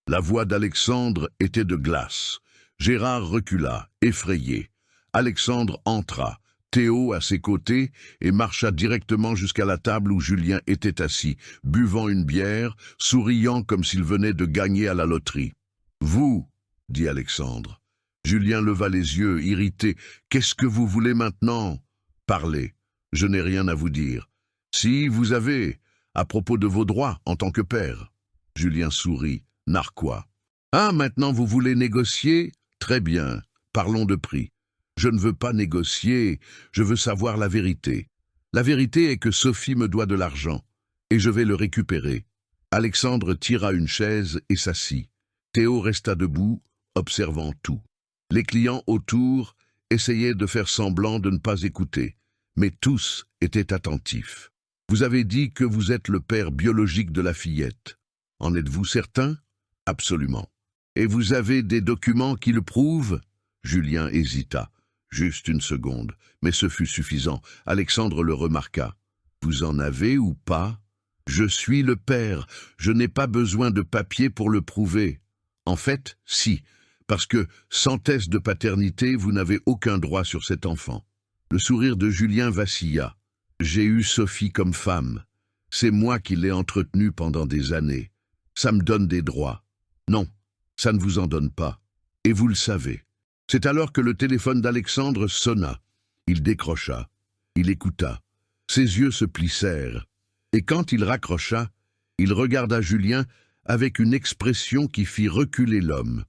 La voix d'Alexandre était de glace. Gérard recula, effrayé. Alexandre entra, Théo à ses côtés, et marcha directement jusqu'à la table où Julien était assis, buvant une bière, souriant comme s'il venait de gagner à la loterie. « Vous !» dit Alexandre. Julien leva les yeux, irrité. « Qu'est-ce que vous voulez maintenant ?»« Parlez. Je n'ai rien à vous dire. »« Si, vous avez, à propos de vos droits en tant que père. » Julien sourit, narquois. « Ah, maintenant vous voulez négocier ? Très bien. Parlons de prix. Je ne veux pas négocier, je veux savoir la vérité. La vérité est que Sophie me doit de l'argent, et je vais le récupérer. » Alexandre tira une chaise et s'assit. Théo resta debout, observant tout. Les clients autour essayaient de faire semblant de ne pas écouter, mais tous étaient attentifs. « Vous avez dit que vous êtes le père biologique de la fillette. En êtes-vous certain ? » ?»« Absolument. »« Et vous avez des documents qui le prouvent ?» Julien hésita. Juste une seconde, mais ce fut suffisant. Alexandre le remarqua. « Vous en avez ou pas ? » ?»« Je suis le père, je n'ai pas besoin de papier pour le prouver. » »« En fait, si, parce que, sans test de paternité, vous n'avez aucun droit sur cet enfant. » Le sourire de Julien vacilla. « J'ai eu Sophie comme femme. C'est moi qui l'ai entretenue pendant des années. Ça me donne des droits. Non, ça ne vous en donne pas. Et vous le savez. » C'est alors que le téléphone d'Alexandre sonna. Il décrocha. Il écouta. Ses yeux se plissèrent. Et quand il raccrocha, il regarda Julien avec une expression qui fit reculer l'homme.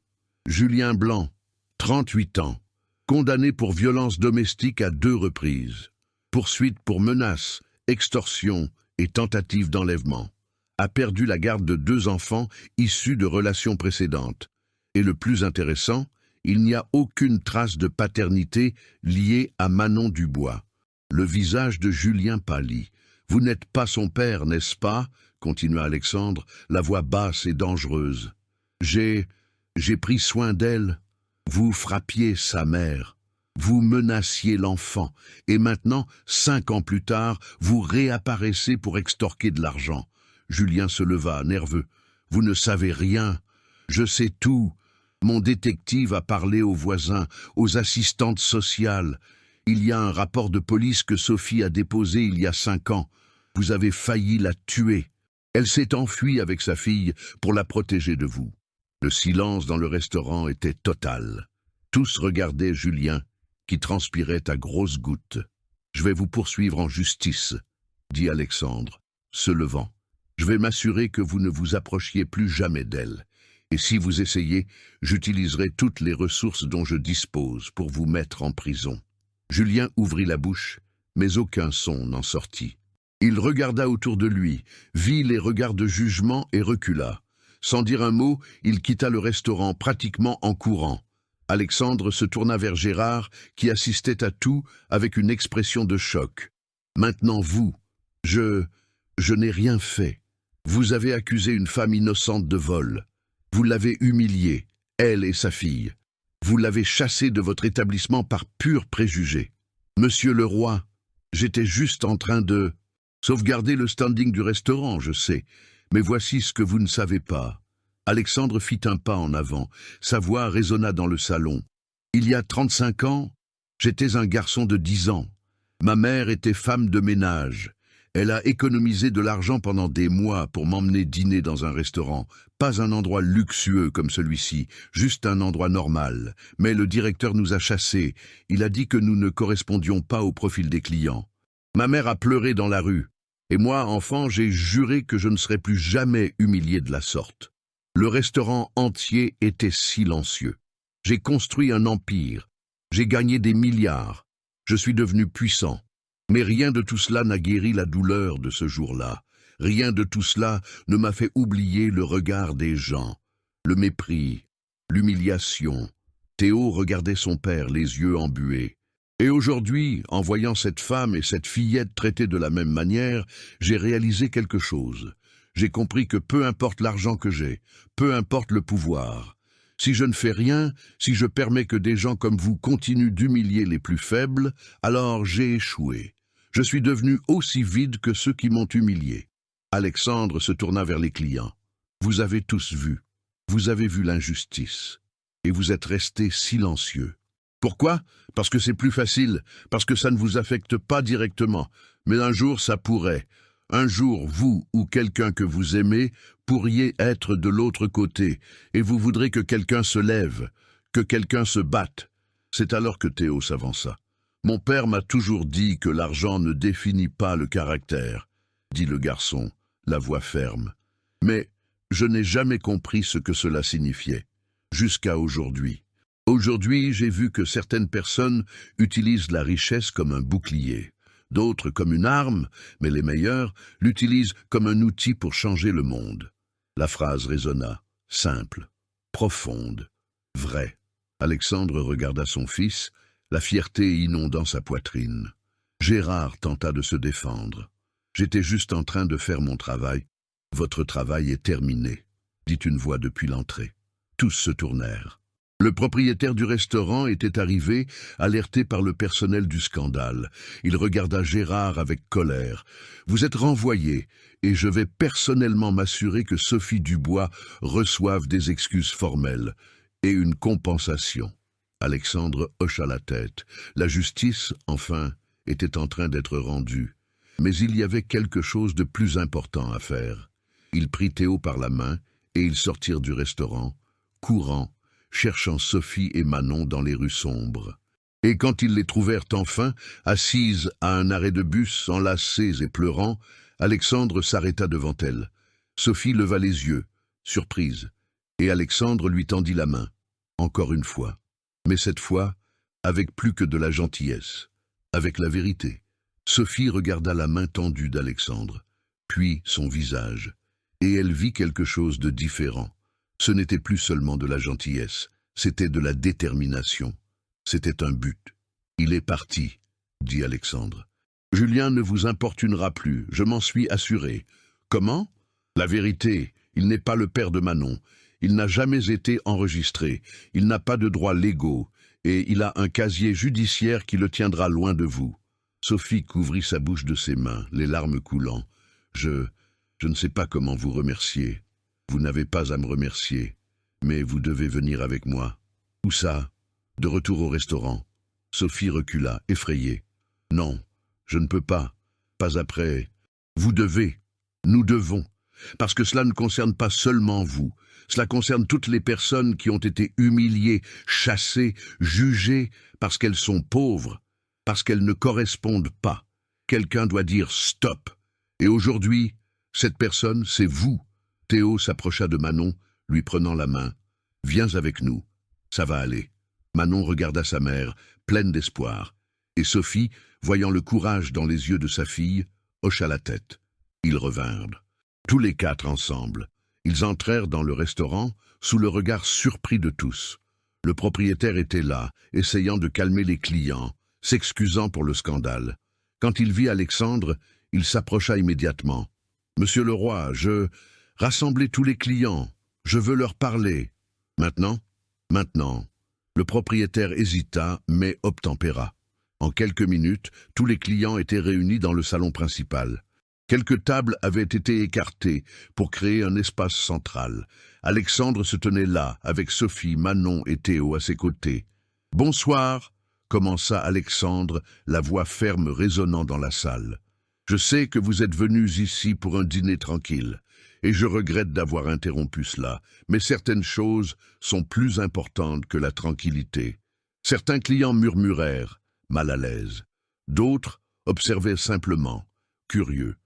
Julien Blanc, 38 ans, condamné pour violence domestique à 2 reprises. Poursuite pour menaces, extorsion et tentative d'enlèvement. A perdu la garde de 2 enfants issus de relations précédentes. Et le plus intéressant, il n'y a aucune trace de paternité liée à Manon Dubois. Le visage de Julien pâlit. « Vous n'êtes pas son père, n'est-ce pas ?» continua Alexandre, la voix basse et dangereuse. « J'ai pris soin d'elle. Vous frappiez sa mère. Vous menaciez l'enfant. Et maintenant, 5 ans plus tard, vous réapparaissez pour extorquer de l'argent. » Julien se leva, nerveux. « Vous ne savez rien. Je sais tout. Mon détective a parlé aux voisins, aux assistantes sociales. Il y a un rapport de police que Sophie a déposé il y a 5 ans. Vous avez failli la tuer. Elle s'est enfuie avec sa fille pour la protéger de vous. » Le silence dans le restaurant était total. Tous regardaient Julien, qui transpirait à grosses gouttes. « Je vais vous poursuivre en justice, » dit Alexandre, se levant. « Je vais m'assurer que vous ne vous approchiez plus jamais d'elle. Et si vous essayez, j'utiliserai toutes les ressources dont je dispose pour vous mettre en prison. » Julien ouvrit la bouche, mais aucun son n'en sortit. Il regarda autour de lui, vit les regards de jugement et recula. Sans dire un mot, il quitta le restaurant pratiquement en courant. Alexandre se tourna vers Gérard, qui assistait à tout avec une expression de choc. « Maintenant vous, je n'ai rien fait. Vous avez accusé une femme innocente de vol. Vous l'avez humiliée, elle et sa fille. Vous l'avez chassée de votre établissement par pur préjugé. Monsieur le roi, j'étais juste en train de sauvegarder le standing du restaurant, je sais, mais voici ce que vous ne savez pas. » Alexandre fit un pas en avant. Sa voix résonna dans le salon. « Il y a 35 ans, j'étais un garçon de 10 ans. Ma mère était femme de ménage. Elle a économisé de l'argent pendant des mois pour m'emmener dîner dans un restaurant. Pas un endroit luxueux comme celui-ci, juste un endroit normal. Mais le directeur nous a chassés. Il a dit que nous ne correspondions pas au profil des clients. Ma mère a pleuré dans la rue. Et moi, enfant, j'ai juré que je ne serais plus jamais humilié de la sorte. Le restaurant entier était silencieux. J'ai construit un empire. J'ai gagné des milliards. Je suis devenu puissant. Mais rien de tout cela n'a guéri la douleur de ce jour-là. Rien de tout cela ne m'a fait oublier le regard des gens, le mépris, l'humiliation. Théo regardait son père, les yeux embués. Et aujourd'hui, en voyant cette femme et cette fillette traitées de la même manière, j'ai réalisé quelque chose. J'ai compris que peu importe l'argent que j'ai, peu importe le pouvoir, si je ne fais rien, si je permets que des gens comme vous continuent d'humilier les plus faibles, alors j'ai échoué. Je suis devenu aussi vide que ceux qui m'ont humilié. Alexandre se tourna vers les clients. Vous avez tous vu. Vous avez vu l'injustice. Et vous êtes restés silencieux. Pourquoi? Parce que c'est plus facile, parce que ça ne vous affecte pas directement. Mais un jour, ça pourrait. Un jour, vous ou quelqu'un que vous aimez pourriez être de l'autre côté, et vous voudrez que quelqu'un se lève, que quelqu'un se batte. C'est alors que Théo s'avança. « Mon père m'a toujours dit que l'argent ne définit pas le caractère, » dit le garçon, la voix ferme. « Mais je n'ai jamais compris ce que cela signifiait, jusqu'à aujourd'hui. Aujourd'hui, j'ai vu que certaines personnes utilisent la richesse comme un bouclier. D'autres comme une arme, mais les meilleurs l'utilisent comme un outil pour changer le monde. » La phrase résonna, simple, profonde, vraie. Alexandre regarda son fils, la fierté inondant sa poitrine. Gérard tenta de se défendre. « J'étais juste en train de faire mon travail. Votre travail est terminé, » dit une voix depuis l'entrée. Tous se tournèrent. Le propriétaire du restaurant était arrivé, alerté par le personnel du scandale. Il regarda Gérard avec colère. « Vous êtes renvoyé, et je vais personnellement m'assurer que Sophie Dubois reçoive des excuses formelles et une compensation. » Alexandre hocha la tête. La justice, enfin, était en train d'être rendue. Mais il y avait quelque chose de plus important à faire. Il prit Théo par la main, et ils sortirent du restaurant, courant, cherchant Sophie et Manon dans les rues sombres. Et quand ils les trouvèrent enfin, assises à un arrêt de bus, enlacées et pleurant, Alexandre s'arrêta devant elle. Sophie leva les yeux, surprise, et Alexandre lui tendit la main, encore une fois. Mais cette fois, avec plus que de la gentillesse, avec la vérité. Sophie regarda la main tendue d'Alexandre, puis son visage, et elle vit quelque chose de différent. Ce n'était plus seulement de la gentillesse, c'était de la détermination. C'était un but. « Il est parti, » dit Alexandre. « Julien ne vous importunera plus, je m'en suis assuré. » « Comment ? » ?»« La vérité, il n'est pas le père de Manon. Il n'a jamais été enregistré. Il n'a pas de droits légaux. Et il a un casier judiciaire qui le tiendra loin de vous. » Sophie couvrit sa bouche de ses mains, les larmes coulant. « Je ne sais pas comment vous remercier. Vous n'avez pas à me remercier. Mais vous devez venir avec moi. »« Où ça ? » ?»« De retour au restaurant. » Sophie recula, effrayée. « Non, je ne peux pas. Pas après. Vous devez. Nous devons. Parce que cela ne concerne pas seulement vous. Cela concerne toutes les personnes qui ont été humiliées, chassées, jugées parce qu'elles sont pauvres, parce qu'elles ne correspondent pas. Quelqu'un doit dire « stop ». Et aujourd'hui, cette personne, c'est vous. Théo s'approcha de Manon, lui prenant la main. « Viens avec nous. Ça va aller. » Manon regarda sa mère, pleine d'espoir. Et Sophie, voyant le courage dans les yeux de sa fille, hocha la tête. Ils revinrent. Tous les quatre ensemble. Ils entrèrent dans le restaurant, sous le regard surpris de tous. Le propriétaire était là, essayant de calmer les clients, s'excusant pour le scandale. Quand il vit Alexandre, il s'approcha immédiatement. « Monsieur le roi, rassemblez tous les clients. Je veux leur parler. »« Maintenant ?»« Maintenant. » Le propriétaire hésita, mais obtempéra. En quelques minutes, tous les clients étaient réunis dans le salon principal. Quelques tables avaient été écartées pour créer un espace central. Alexandre se tenait là, avec Sophie, Manon et Théo à ses côtés. « Bonsoir », commença Alexandre, la voix ferme résonnant dans la salle. « Je sais que vous êtes venus ici pour un dîner tranquille, et je regrette d'avoir interrompu cela, mais certaines choses sont plus importantes que la tranquillité. » Certains clients murmurèrent, mal à l'aise. D'autres observaient simplement, curieux.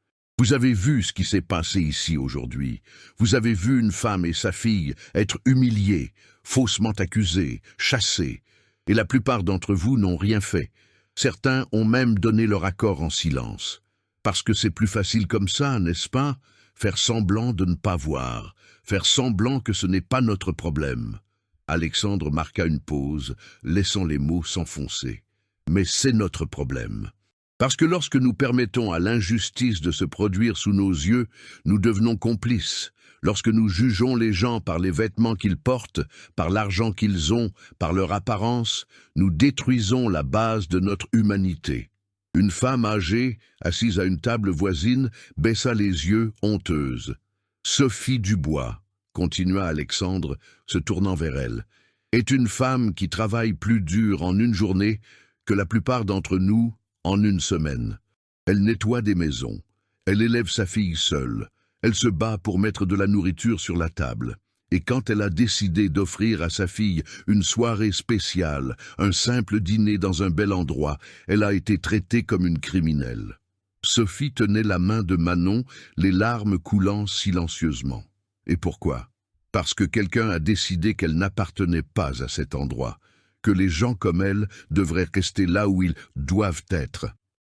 Vous avez vu ce qui s'est passé ici aujourd'hui. Vous avez vu une femme et sa fille être humiliées, faussement accusées, chassées. Et la plupart d'entre vous n'ont rien fait. Certains ont même donné leur accord en silence. Parce que c'est plus facile comme ça, n'est-ce pas? Faire semblant de ne pas voir. Faire semblant que ce n'est pas notre problème. Alexandre marqua une pause, laissant les mots s'enfoncer. Mais c'est notre problème. Parce que lorsque nous permettons à l'injustice de se produire sous nos yeux, nous devenons complices. Lorsque nous jugeons les gens par les vêtements qu'ils portent, par l'argent qu'ils ont, par leur apparence, nous détruisons la base de notre humanité. Une femme âgée, assise à une table voisine, baissa les yeux, honteuse. « Sophie Dubois », continua Alexandre, se tournant vers elle, « est une femme qui travaille plus dur en une journée que la plupart d'entre nous en une semaine. Elle nettoie des maisons, elle élève sa fille seule, elle se bat pour mettre de la nourriture sur la table. Et quand elle a décidé d'offrir à sa fille une soirée spéciale, un simple dîner dans un bel endroit, elle a été traitée comme une criminelle. » Sophie tenait la main de Manon, les larmes coulant silencieusement. Et pourquoi? Parce que quelqu'un a décidé qu'elle n'appartenait pas à cet endroit, que les gens comme elle devraient rester là où ils doivent être.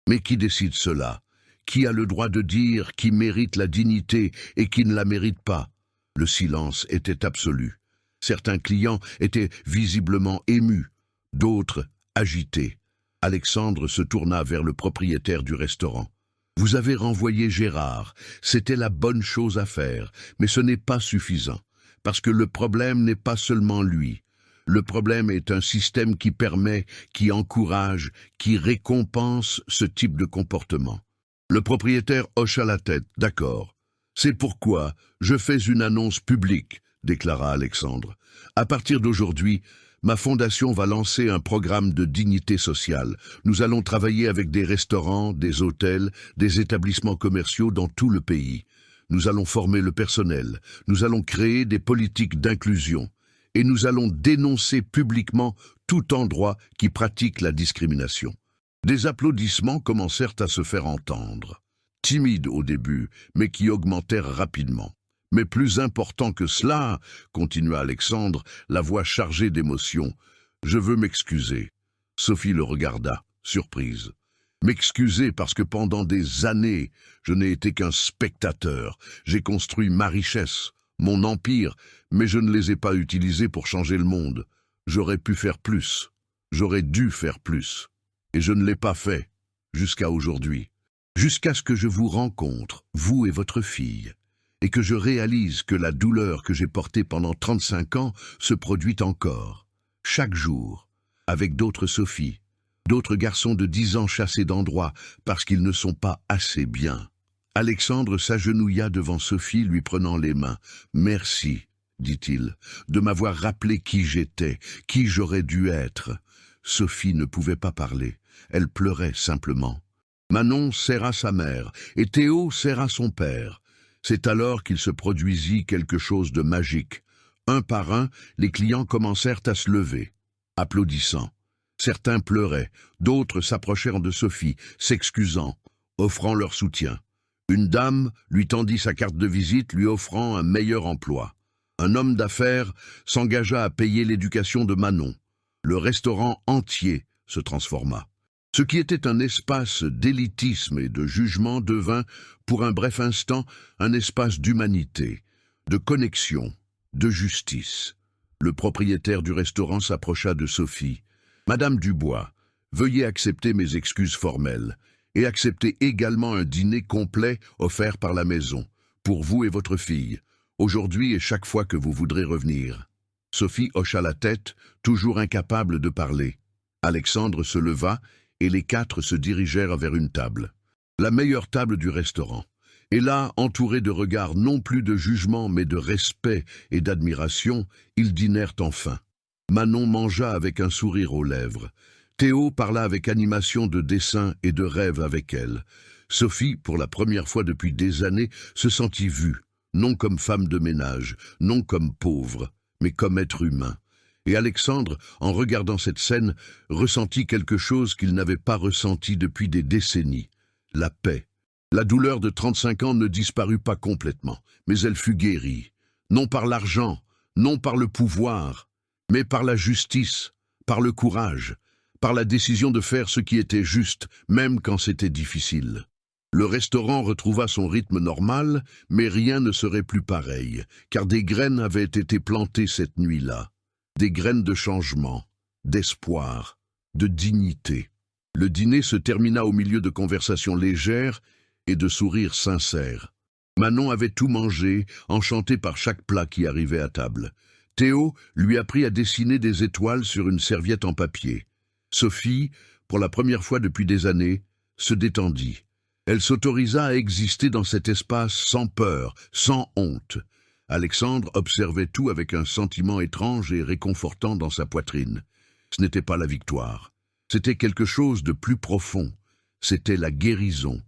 Mais qui décide cela? Qui a le droit de dire qui mérite la dignité et qui ne la mérite pas? Le silence était absolu. Certains clients étaient visiblement émus, d'autres agités. Alexandre se tourna vers le propriétaire du restaurant. « Vous avez renvoyé Gérard, c'était la bonne chose à faire, mais ce n'est pas suffisant, parce que le problème n'est pas seulement lui. Le problème est un système qui permet, qui encourage, qui récompense ce type de comportement. » Le propriétaire hocha la tête. « D'accord. C'est pourquoi je fais une annonce publique, » déclara Alexandre. « À partir d'aujourd'hui, ma fondation va lancer un programme de dignité sociale. Nous allons travailler avec des restaurants, des hôtels, des établissements commerciaux dans tout le pays. Nous allons former le personnel. Nous allons créer des politiques d'inclusion. Et nous allons dénoncer publiquement tout endroit qui pratique la discrimination. » Des applaudissements commencèrent à se faire entendre. Timides au début, mais qui augmentèrent rapidement. « Mais plus important que cela, » continua Alexandre, la voix chargée d'émotion, « je veux m'excuser. » Sophie le regarda, surprise. « M'excuser parce que pendant des années, je n'ai été qu'un spectateur. J'ai construit ma richesse, mon empire, mais je ne les ai pas utilisés pour changer le monde. J'aurais pu faire plus. J'aurais dû faire plus. Et je ne l'ai pas fait, jusqu'à aujourd'hui. Jusqu'à ce que je vous rencontre, vous et votre fille, et que je réalise que la douleur que j'ai portée pendant 35 ans se produit encore, chaque jour, avec d'autres Sophies, d'autres garçons de 10 ans chassés d'endroits parce qu'ils ne sont pas assez bien. » Alexandre s'agenouilla devant Sophie, lui prenant les mains. « Merci, dit-il, de m'avoir rappelé qui j'étais, qui j'aurais dû être. » Sophie ne pouvait pas parler. Elle pleurait simplement. Manon serra sa mère, et Théo serra son père. C'est alors qu'il se produisit quelque chose de magique. Un par un, les clients commencèrent à se lever, applaudissant. Certains pleuraient, d'autres s'approchèrent de Sophie, s'excusant, offrant leur soutien. Une dame lui tendit sa carte de visite, lui offrant un meilleur emploi. Un homme d'affaires s'engagea à payer l'éducation de Manon. Le restaurant entier se transforma. Ce qui était un espace d'élitisme et de jugement devint, pour un bref instant, un espace d'humanité, de connexion, de justice. Le propriétaire du restaurant s'approcha de Sophie. « Madame Dubois, veuillez accepter mes excuses formelles et accepter également un dîner complet offert par la maison, pour vous et votre fille, aujourd'hui et chaque fois que vous voudrez revenir. » Sophie hocha la tête, toujours incapable de parler. Alexandre se leva et les quatre se dirigèrent vers une table. La meilleure table du restaurant. Et là, entourés de regards non plus de jugement mais de respect et d'admiration, ils dînèrent enfin. Manon mangea avec un sourire aux lèvres. Théo parla avec animation de dessein et de rêve avec elle. Sophie, pour la première fois depuis des années, se sentit vue, non comme femme de ménage, non comme pauvre, mais comme être humain. Et Alexandre, en regardant cette scène, ressentit quelque chose qu'il n'avait pas ressenti depuis des décennies. La paix. La douleur de 35 ans ne disparut pas complètement, mais elle fut guérie. Non par l'argent, non par le pouvoir, mais par la justice, par le courage, par la décision de faire ce qui était juste, même quand c'était difficile. Le restaurant retrouva son rythme normal, mais rien ne serait plus pareil, car des graines avaient été plantées cette nuit-là. Des graines de changement, d'espoir, de dignité. Le dîner se termina au milieu de conversations légères et de sourires sincères. Manon avait tout mangé, enchantée par chaque plat qui arrivait à table. Théo lui apprit à dessiner des étoiles sur une serviette en papier. Sophie, pour la première fois depuis des années, se détendit. Elle s'autorisa à exister dans cet espace sans peur, sans honte. Alexandre observait tout avec un sentiment étrange et réconfortant dans sa poitrine. Ce n'était pas la victoire. C'était quelque chose de plus profond. C'était la guérison.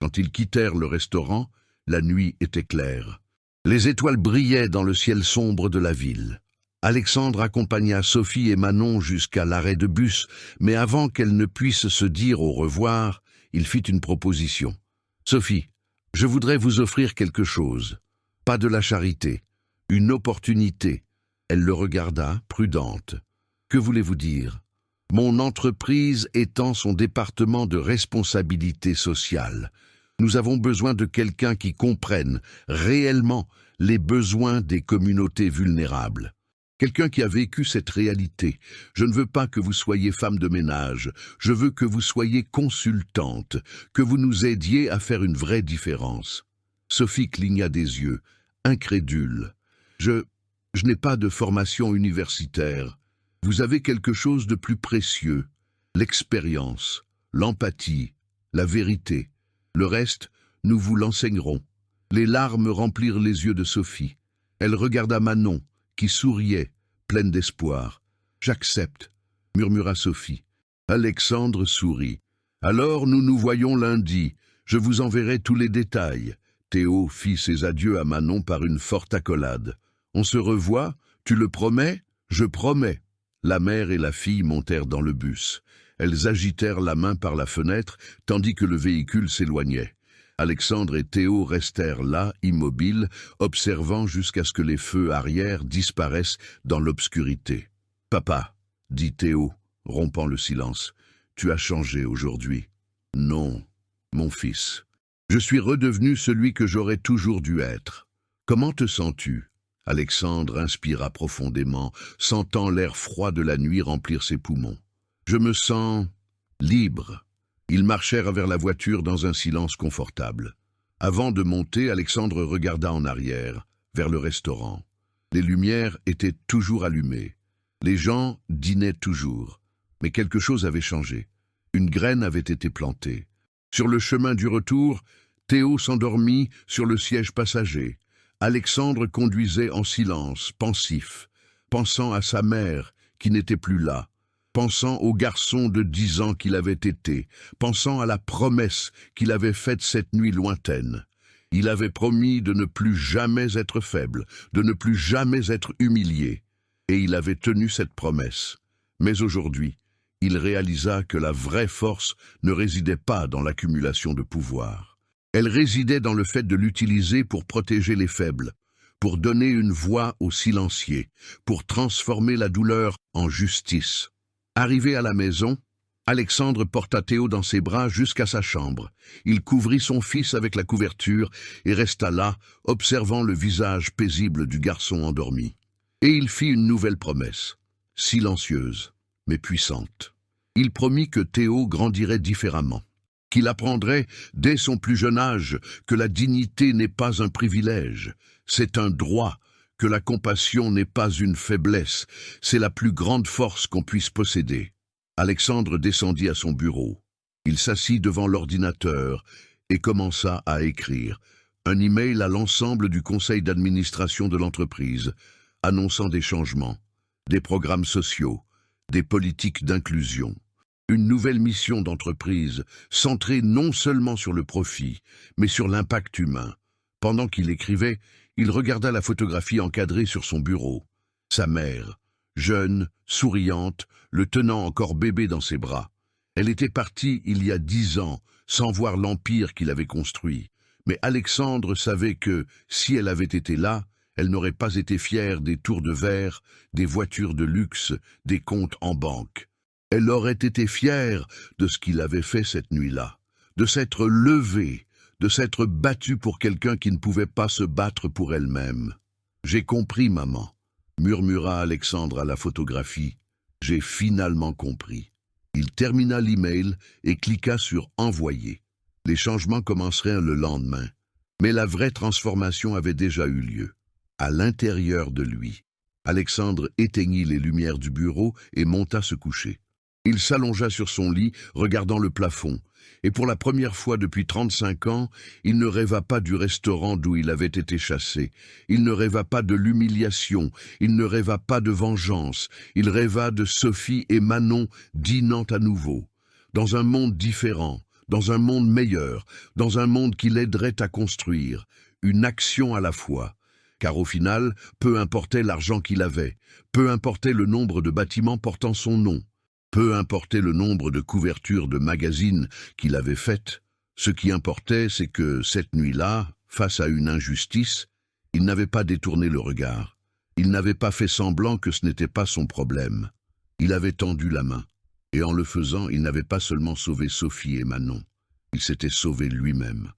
Quand ils quittèrent le restaurant, la nuit était claire. Les étoiles brillaient dans le ciel sombre de la ville. Alexandre accompagna Sophie et Manon jusqu'à l'arrêt de bus, mais avant qu'elles ne puissent se dire au revoir, il fit une proposition. « Sophie, je voudrais vous offrir quelque chose. Pas de la charité, une opportunité. » Elle le regarda, prudente. « Que voulez-vous dire ? Mon entreprise étend son département de responsabilité sociale. Nous avons besoin de quelqu'un qui comprenne réellement les besoins des communautés vulnérables. Quelqu'un qui a vécu cette réalité. Je ne veux pas que vous soyez femme de ménage. Je veux que vous soyez consultante, que vous nous aidiez à faire une vraie différence. » Sophie cligna des yeux, incrédule. Je n'ai pas de formation universitaire. Vous avez quelque chose de plus précieux. L'expérience, l'empathie, la vérité. Le reste, nous vous l'enseignerons. » Les larmes remplirent les yeux de Sophie. Elle regarda Manon, qui souriait, pleine d'espoir. « J'accepte, » murmura Sophie. Alexandre sourit. « Alors nous nous voyons lundi. Je vous enverrai tous les détails. » Théo fit ses adieux à Manon par une forte accolade. « On se revoit, tu le promets ? » ?»« Je promets. » La mère et la fille montèrent dans le bus. Elles agitèrent la main par la fenêtre, tandis que le véhicule s'éloignait. Alexandre et Théo restèrent là, immobiles, observant jusqu'à ce que les feux arrière disparaissent dans l'obscurité. « Papa, » dit Théo, rompant le silence, « tu as changé aujourd'hui. »« Non, mon fils. Je suis redevenu celui que j'aurais toujours dû être. Comment te sens-tu » Alexandre inspira profondément, sentant l'air froid de la nuit remplir ses poumons. « Je me sens libre. » Ils marchèrent vers la voiture dans un silence confortable. Avant de monter, Alexandre regarda en arrière, vers le restaurant. Les lumières étaient toujours allumées. Les gens dînaient toujours. Mais quelque chose avait changé. Une graine avait été plantée. Sur le chemin du retour, Théo s'endormit sur le siège passager. Alexandre conduisait en silence, pensif, pensant à sa mère qui n'était plus là, pensant au garçon de 10 ans qu'il avait été, pensant à la promesse qu'il avait faite cette nuit lointaine. Il avait promis de ne plus jamais être faible, de ne plus jamais être humilié. Et il avait tenu cette promesse. Mais aujourd'hui, il réalisa que la vraie force ne résidait pas dans l'accumulation de pouvoir. Elle résidait dans le fait de l'utiliser pour protéger les faibles, pour donner une voix aux silencieux, pour transformer la douleur en justice. Arrivé à la maison, Alexandre porta Théo dans ses bras jusqu'à sa chambre. Il couvrit son fils avec la couverture et resta là, observant le visage paisible du garçon endormi. Et il fit une nouvelle promesse, silencieuse, mais puissante. Il promit que Théo grandirait différemment, qu'il apprendrait dès son plus jeune âge que la dignité n'est pas un privilège, c'est un droit, que la compassion n'est pas une faiblesse, c'est la plus grande force qu'on puisse posséder. Alexandre descendit à son bureau. Il s'assit devant l'ordinateur et commença à écrire un email à l'ensemble du conseil d'administration de l'entreprise, annonçant des changements, des programmes sociaux, des politiques d'inclusion. Une nouvelle mission d'entreprise centrée non seulement sur le profit, mais sur l'impact humain. Pendant qu'il écrivait, il regarda la photographie encadrée sur son bureau. Sa mère, jeune, souriante, le tenant encore bébé dans ses bras. Elle était partie il y a 10 ans, sans voir l'empire qu'il avait construit. Mais Alexandre savait que, si elle avait été là, elle n'aurait pas été fière des tours de verre, des voitures de luxe, des comptes en banque. Elle aurait été fière de ce qu'il avait fait cette nuit-là, de s'être levée, de s'être battue pour quelqu'un qui ne pouvait pas se battre pour elle-même. « J'ai compris, maman », murmura Alexandre à la photographie. « J'ai finalement compris. » Il termina l'email et cliqua sur « Envoyer ». Les changements commenceraient le lendemain. Mais la vraie transformation avait déjà eu lieu. À l'intérieur de lui, Alexandre éteignit les lumières du bureau et monta se coucher. Il s'allongea sur son lit, regardant le plafond, et pour la première fois depuis 35 ans, il ne rêva pas du restaurant d'où il avait été chassé. Il ne rêva pas de l'humiliation, il ne rêva pas de vengeance. Il rêva de Sophie et Manon dînant à nouveau, dans un monde différent, dans un monde meilleur, dans un monde qui l'aiderait à construire, une action à la fois. Car au final, peu importait l'argent qu'il avait, peu importait le nombre de bâtiments portant son nom, peu importait le nombre de couvertures de magazines qu'il avait faites, ce qui importait, c'est que cette nuit-là, face à une injustice, il n'avait pas détourné le regard. Il n'avait pas fait semblant que ce n'était pas son problème. Il avait tendu la main, et en le faisant, il n'avait pas seulement sauvé Sophie et Manon, il s'était sauvé lui-même.